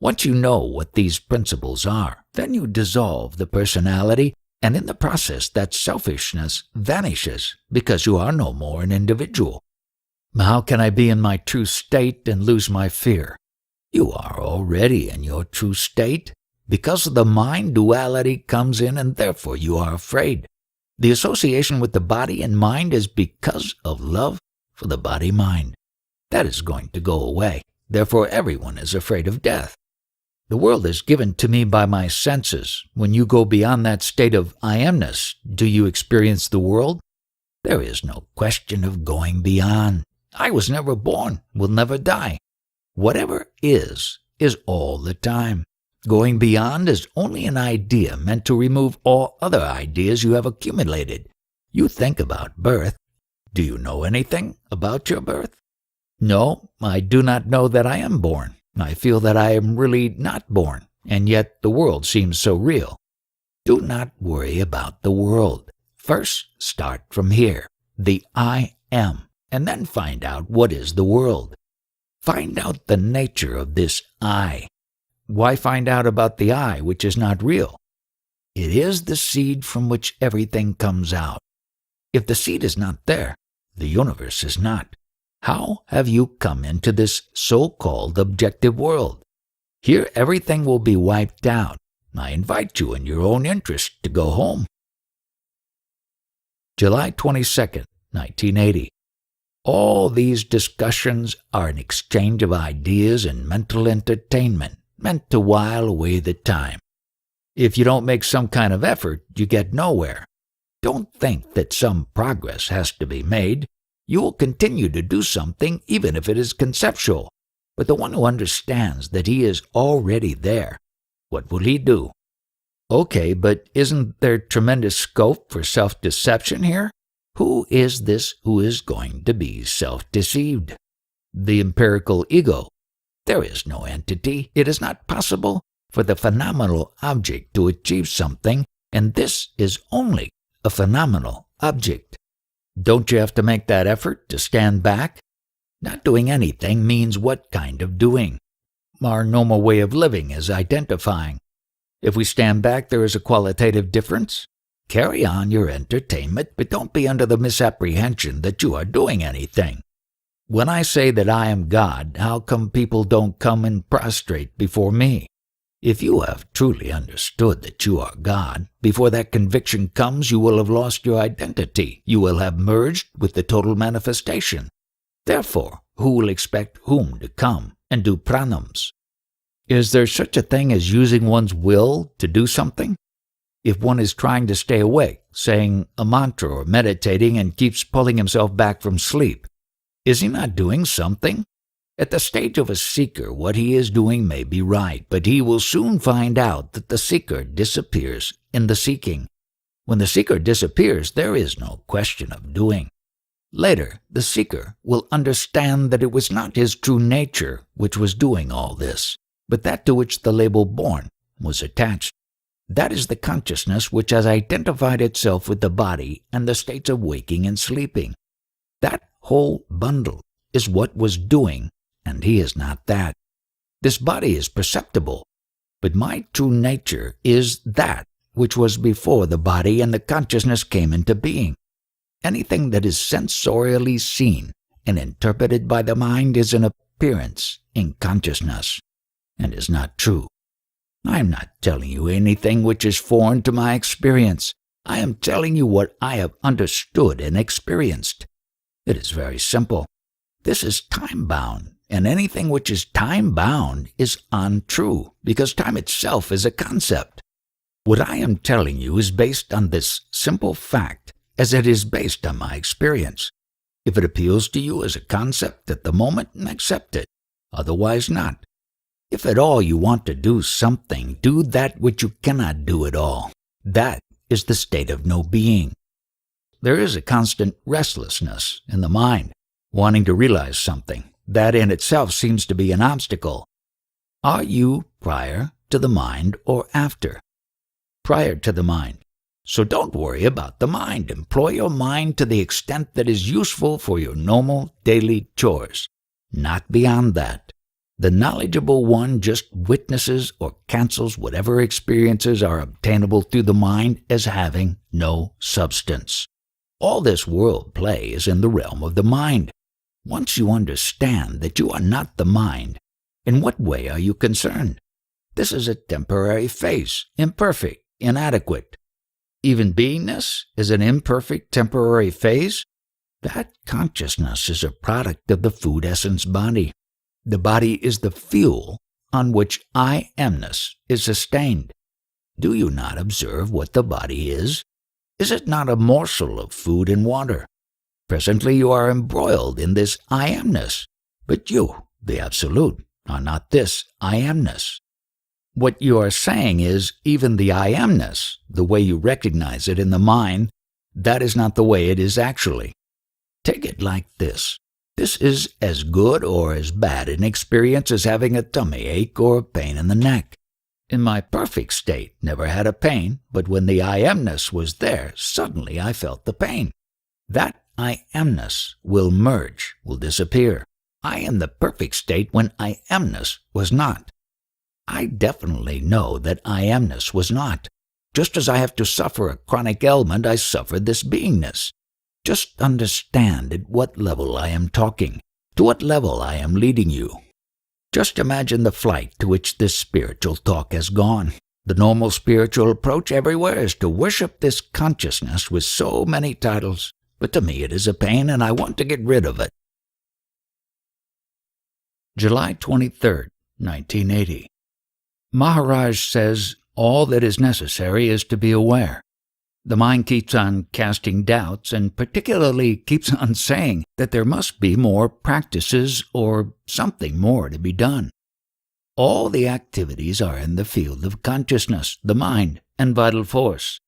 Once you know what these principles are, then you dissolve the personality, and in the process that selfishness vanishes because you are no more an individual. How can I be in my true state and lose my fear? You are already in your true state. Because of the mind, duality comes in, and therefore you are afraid. The association with the body and mind is because of love for the body-mind. That is going to go away. Therefore everyone is afraid of death. The world is given to me by my senses. When you go beyond that state of I amness, do you experience the world? There is no question of going beyond. I was never born, will never die. Whatever is all the time. Going beyond is only an idea meant to remove all other ideas you have accumulated. You think about birth. Do you know anything about your birth? No, I do not know that I am born. I feel that I am really not born, and yet the world seems so real. Do not worry about the world. First, start from here, the I am, and then find out what is the world. Find out the nature of this I. Why find out about the I, which is not real? It is the seed from which everything comes out. If the seed is not there, the universe is not. How have you come into this so-called objective world? Here everything will be wiped out. I invite you in your own interest to go home. July 22nd, 1980. All these discussions are an exchange of ideas and mental entertainment meant to while away the time. If you don't make some kind of effort, you get nowhere. Don't think that some progress has to be made. You will continue to do something even if it is conceptual. But the one who understands that he is already there, what will he do? Okay, but isn't there tremendous scope for self-deception here? Who is this who is going to be self-deceived? The empirical ego. There is no entity. It is not possible for the phenomenal object to achieve something, and this is only a phenomenal object. Don't you have to make that effort to stand back? Not doing anything means what kind of doing? Our normal way of living is identifying. If we stand back, there is a qualitative difference. Carry on your entertainment, but don't be under the misapprehension that you are doing anything. When I say that I am God, how come people don't come and prostrate before me? If you have truly understood that you are God, before that conviction comes, you will have lost your identity. You will have merged with the total manifestation. Therefore, who will expect whom to come and do pranams? Is there such a thing as using one's will to do something? If one is trying to stay awake, saying a mantra or meditating and keeps pulling himself back from sleep, is he not doing something? At the stage of a seeker, what he is doing may be right, but he will soon find out that the seeker disappears in the seeking. When the seeker disappears, there is no question of doing. Later, the seeker will understand that it was not his true nature which was doing all this, but that to which the label born was attached. That is the consciousness which has identified itself with the body and the states of waking and sleeping. That whole bundle is what was doing, and he is not that. This body is perceptible, but my true nature is that which was before the body and the consciousness came into being. Anything that is sensorially seen and interpreted by the mind is an appearance in consciousness, and is not true. I am not telling you anything which is foreign to my experience. I am telling you what I have understood and experienced. It is very simple. This is time-bound, and anything which is time-bound is untrue, because time itself is a concept. What I am telling you is based on this simple fact, as it is based on my experience. If it appeals to you as a concept at the moment, accept it. Otherwise not. If at all you want to do something, do that which you cannot do at all. That is the state of no being. There is a constant restlessness in the mind, wanting to realize something. That in itself seems to be an obstacle. Are you prior to the mind or after? Prior to the mind. So don't worry about the mind. Employ your mind to the extent that is useful for your normal daily chores. Not beyond that. The knowledgeable one just witnesses or cancels whatever experiences are obtainable through the mind as having no substance. All this world play is in the realm of the mind. Once you understand that you are not the mind, in what way are you concerned? This is a temporary phase, imperfect, inadequate. Even beingness is an imperfect temporary phase. That consciousness is a product of the food essence body. The body is the fuel on which I amness is sustained. Do you not observe what the body is? Is it not a morsel of food and water? Presently you are embroiled in this I amness, but you, the Absolute, are not this I amness. What you are saying is even the I amness, the way you recognize it in the mind, that is not the way it is actually. Take it like this. This is as good or as bad an experience as having a tummy ache or a pain in the neck. In my perfect state, never had a pain, but when the I amness was there, suddenly I felt the pain. That I amness will merge, will disappear. I am the perfect state when I amness was not. I definitely know that I amness was not. Just as I have to suffer a chronic ailment, I suffer this beingness. Just understand at what level I am talking, to what level I am leading you. Just imagine the flight to which this spiritual talk has gone. The normal spiritual approach everywhere is to worship this consciousness with so many titles, but to me it is a pain and I want to get rid of it. July 23rd, 1980. Maharaj says all that is necessary is to be aware. The mind keeps on casting doubts and particularly keeps on saying that there must be more practices or something more to be done. All the activities are in the field of consciousness, the mind, and vital force.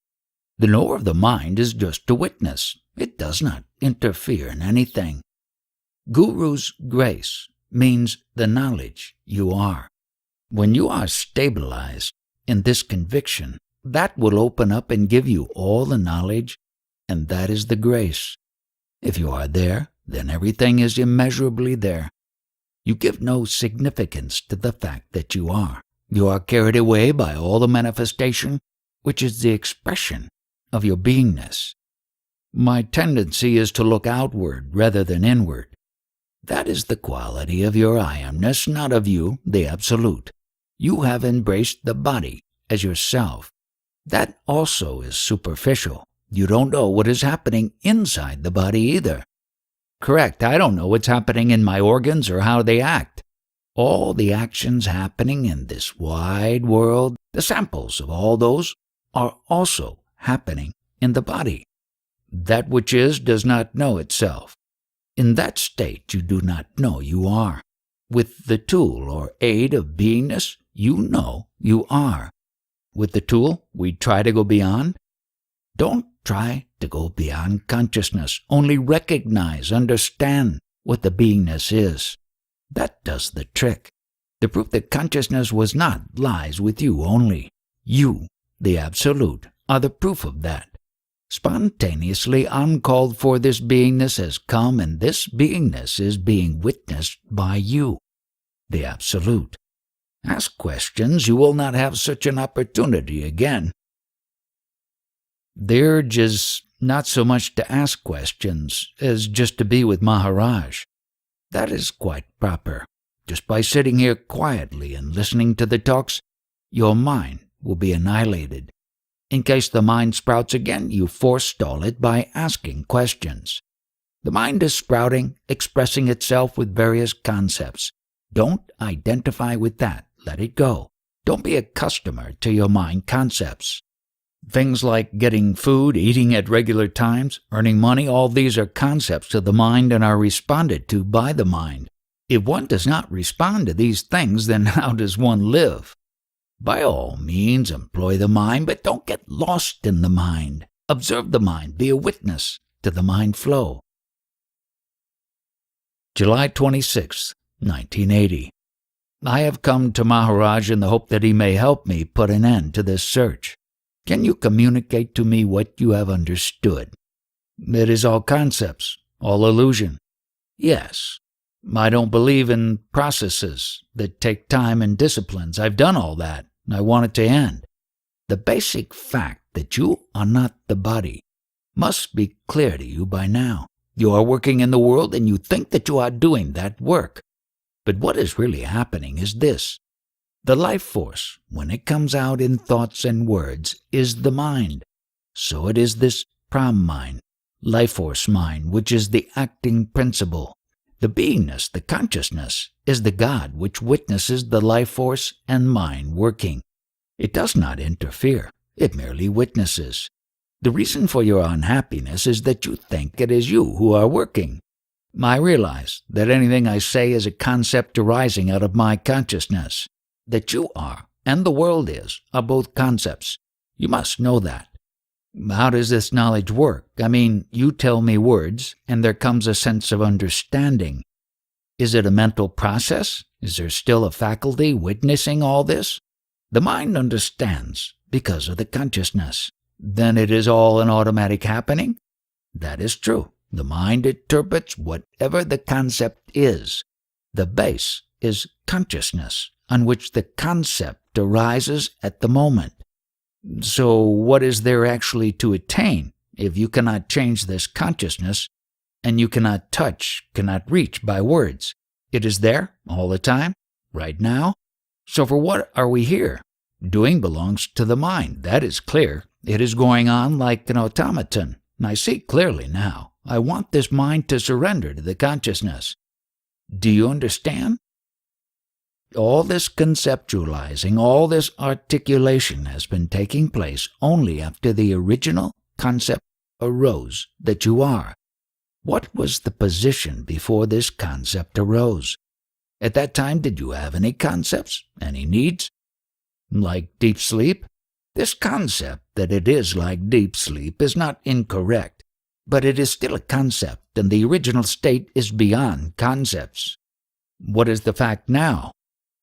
The knower of the mind is just to witness. It does not interfere in anything. Guru's grace means the knowledge you are. When you are stabilized in this conviction, that will open up and give you all the knowledge and that is the grace. If you are there, then everything is immeasurably there. You give no significance to the fact that you are. You are carried away by all the manifestation, which is the expression of your beingness. My tendency is to look outward rather than inward. That is the quality of your I amness, not of you, the Absolute. You have embraced the body as yourself. That also is superficial. You don't know what is happening inside the body either. Correct, I don't know what's happening in my organs or how they act. All the actions happening in this wide world, the samples of all those, are also happening in the body. That which is does not know itself. In that state you do not know you are. With the tool or aid of beingness, you know you are. With the tool, we try to go beyond. Don't try to go beyond consciousness. Only recognize, understand what the beingness is. That does the trick. The proof that consciousness was not lies with you only. You, the Absolute, are the proof of that. Spontaneously uncalled for, this beingness has come, and this beingness is being witnessed by you, the Absolute. Ask questions, you will not have such an opportunity again. The urge is not so much to ask questions as just to be with Maharaj. That is quite proper. Just by sitting here quietly and listening to the talks, your mind will be annihilated. In case the mind sprouts again, you forestall it by asking questions. The mind is sprouting, expressing itself with various concepts. Don't identify with that. Let it go. Don't be a customer to your mind concepts. Things like getting food, eating at regular times, earning money, all these are concepts to the mind and are responded to by the mind. If one does not respond to these things, then how does one live? By all means, employ the mind, but don't get lost in the mind. Observe the mind. Be a witness to the mind flow. July 26, 1980. I have come to Maharaj in the hope that he may help me put an end to this search. Can you communicate to me what you have understood? It is all concepts, all illusion. Yes. I don't believe in processes that take time and disciplines. I've done all that. I want it to end. The basic fact that you are not the body must be clear to you by now. You are working in the world and you think that you are doing that work. But what is really happening is this. The life force, when it comes out in thoughts and words, is the mind. So it is this Pram mind, life force mind, which is the acting principle. The beingness, the consciousness, is the God which witnesses the life force and mind working. It does not interfere. It merely witnesses. The reason for your unhappiness is that you think it is you who are working. I realize that anything I say is a concept arising out of my consciousness. That you are, and the world is, are both concepts. You must know that. How does this knowledge work? I mean, you tell me words, and there comes a sense of understanding. Is it a mental process? Is there still a faculty witnessing all this? The mind understands because of the consciousness. Then it is all an automatic happening? That is true. The mind interprets whatever the concept is. The base is consciousness, on which the concept arises at the moment. So what is there actually to attain if you cannot change this consciousness and you cannot touch, cannot reach by words? It is there all the time, right now. So for what are we here? Doing belongs to the mind. That is clear. It is going on like an automaton. I see clearly now. I want this mind to surrender to the consciousness. Do you understand? All this conceptualizing, all this articulation has been taking place only after the original concept arose that you are. What was the position before this concept arose? At that time, did you have any concepts, any needs? Like deep sleep? This concept that it is like deep sleep is not incorrect, but it is still a concept, and the original state is beyond concepts. What is the fact now?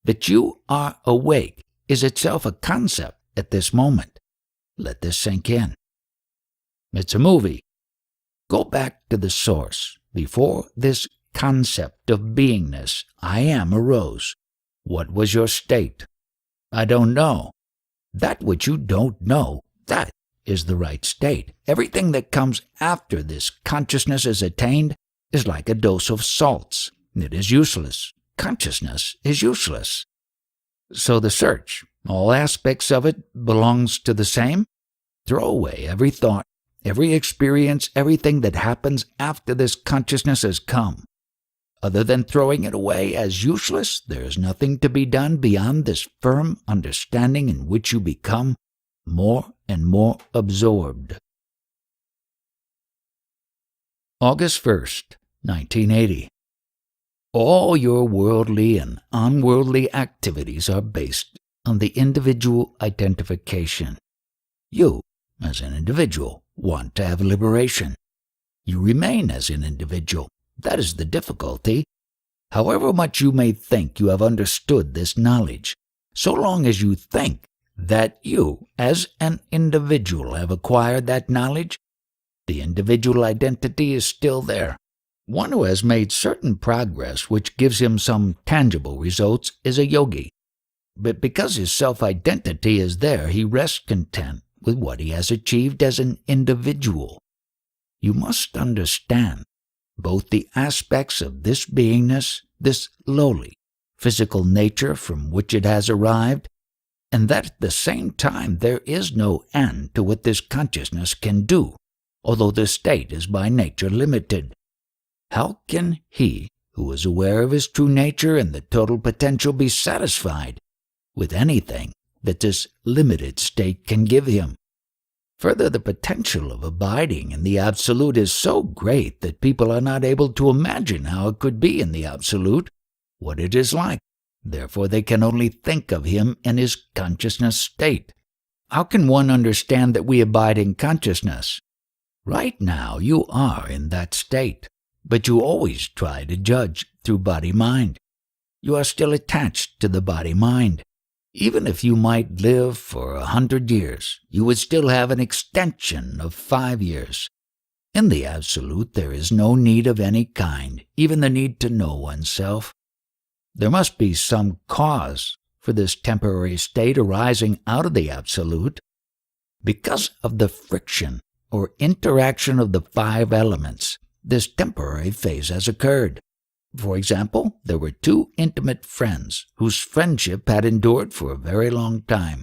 That you are awake is itself a concept at this moment. Let this sink in. It's a movie. Go back to the source. Before this concept of beingness, I am, arose. What was your state? I don't know. That which you don't know, that is the right state. Everything that comes after this consciousness is attained is like a dose of salts. It is useless. Consciousness is useless. So the search, all aspects of it, belongs to the same? Throw away every thought, every experience, everything that happens after this consciousness has come. Other than throwing it away as useless, there is nothing to be done beyond this firm understanding in which you become more and more absorbed. August 1st, 1980. All your worldly and unworldly activities are based on the individual identification. You, as an individual, want to have liberation. You remain as an individual. That is the difficulty. However much you may think you have understood this knowledge, so long as you think that you, as an individual, have acquired that knowledge, the individual identity is still there. One who has made certain progress which gives him some tangible results is a yogi. But because his self-identity is there, he rests content with what he has achieved as an individual. You must understand both the aspects of this beingness, this lowly, physical nature from which it has arrived, and that at the same time there is no end to what this consciousness can do, although the state is by nature limited. How can he, who is aware of his true nature and the total potential, be satisfied with anything that this limited state can give him? Further, the potential of abiding in the Absolute is so great that people are not able to imagine how it could be in the Absolute, what it is like. Therefore, they can only think of him in his consciousness state. How can one understand that we abide in consciousness? Right now, you are in that state, but you always try to judge through body-mind. You are still attached to the body-mind. Even if you might live for 100 years, you would still have an extension of 5 years. In the Absolute, there is no need of any kind, even the need to know oneself. There must be some cause for this temporary state arising out of the Absolute. Because of the friction or interaction of the 5 elements, this temporary phase has occurred. For example, there were 2 intimate friends whose friendship had endured for a very long time.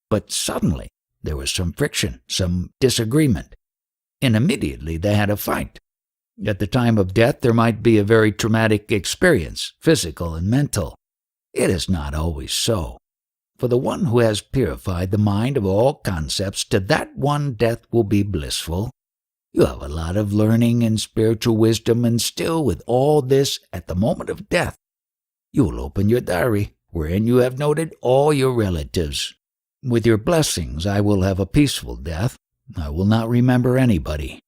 But suddenly, there was some friction, some disagreement, and immediately they had a fight. At the time of death, there might be a very traumatic experience, physical and mental. It is not always so. For the one who has purified the mind of all concepts, to that one death will be blissful. You have a lot of learning and spiritual wisdom, and still with all this, at the moment of death, you will open your diary, wherein you have noted all your relatives. With your blessings, I will have a peaceful death. I will not remember anybody.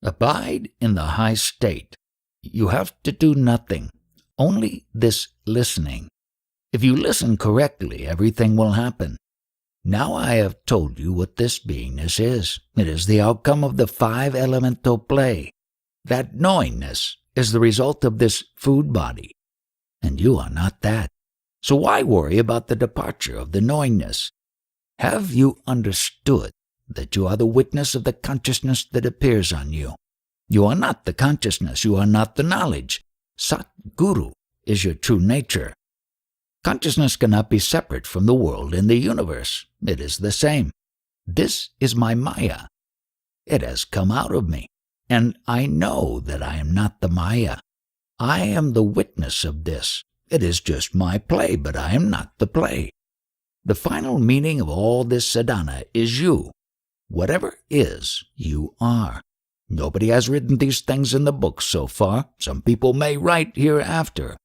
Abide in the high state. You have to do nothing, only this listening. If you listen correctly, everything will happen. Now I have told you what this beingness is. It is the outcome of the 5 elemental play. That knowingness is the result of this food body, and you are not that. So why worry about the departure of the knowingness? Have you understood that you are the witness of the consciousness that appears on you? You are not the consciousness. You are not the knowledge. Sat Guru is your true nature. Consciousness cannot be separate from the world and the universe. It is the same. This is my Maya. It has come out of me, and I know that I am not the Maya. I am the witness of this. It is just my play, but I am not the play. The final meaning of all this sadhana is you. Whatever is, you are. Nobody has written these things in the books so far. Some people may write hereafter.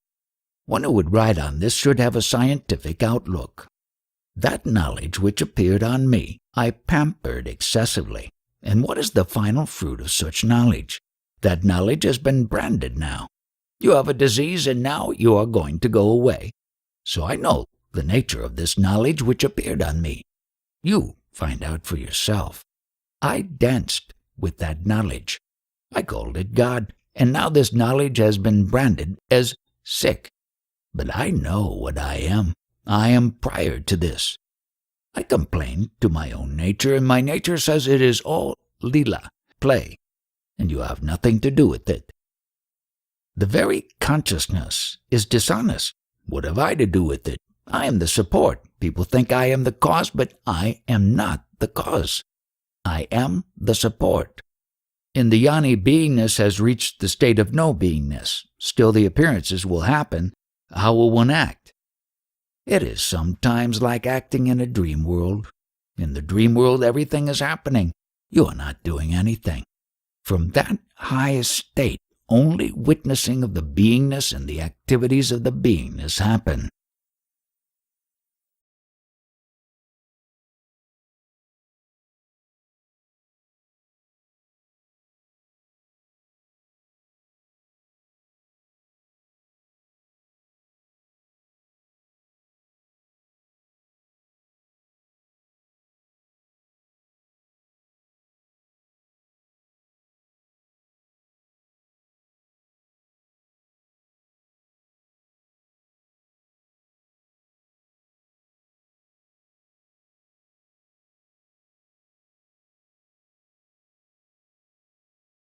One who would write on this should have a scientific outlook. That knowledge which appeared on me, I pampered excessively. And what is the final fruit of such knowledge? That knowledge has been branded now. You have a disease, and now you are going to go away. So I know the nature of this knowledge which appeared on me. You find out for yourself. I danced with that knowledge. I called it God, and now this knowledge has been branded as sick. But I know what I am. I am prior to this. I complain to my own nature, and my nature says it is all lila, play, and you have nothing to do with it. The very consciousness is dishonest. What have I to do with it? I am the support. People think I am the cause, but I am not the cause. I am the support. In the yoni, beingness has reached the state of no beingness. Still the appearances will happen. How will one act? It is sometimes like acting in a dream world. In the dream world, everything is happening. You are not doing anything. From that highest state, only witnessing of the beingness and the activities of the beingness happen.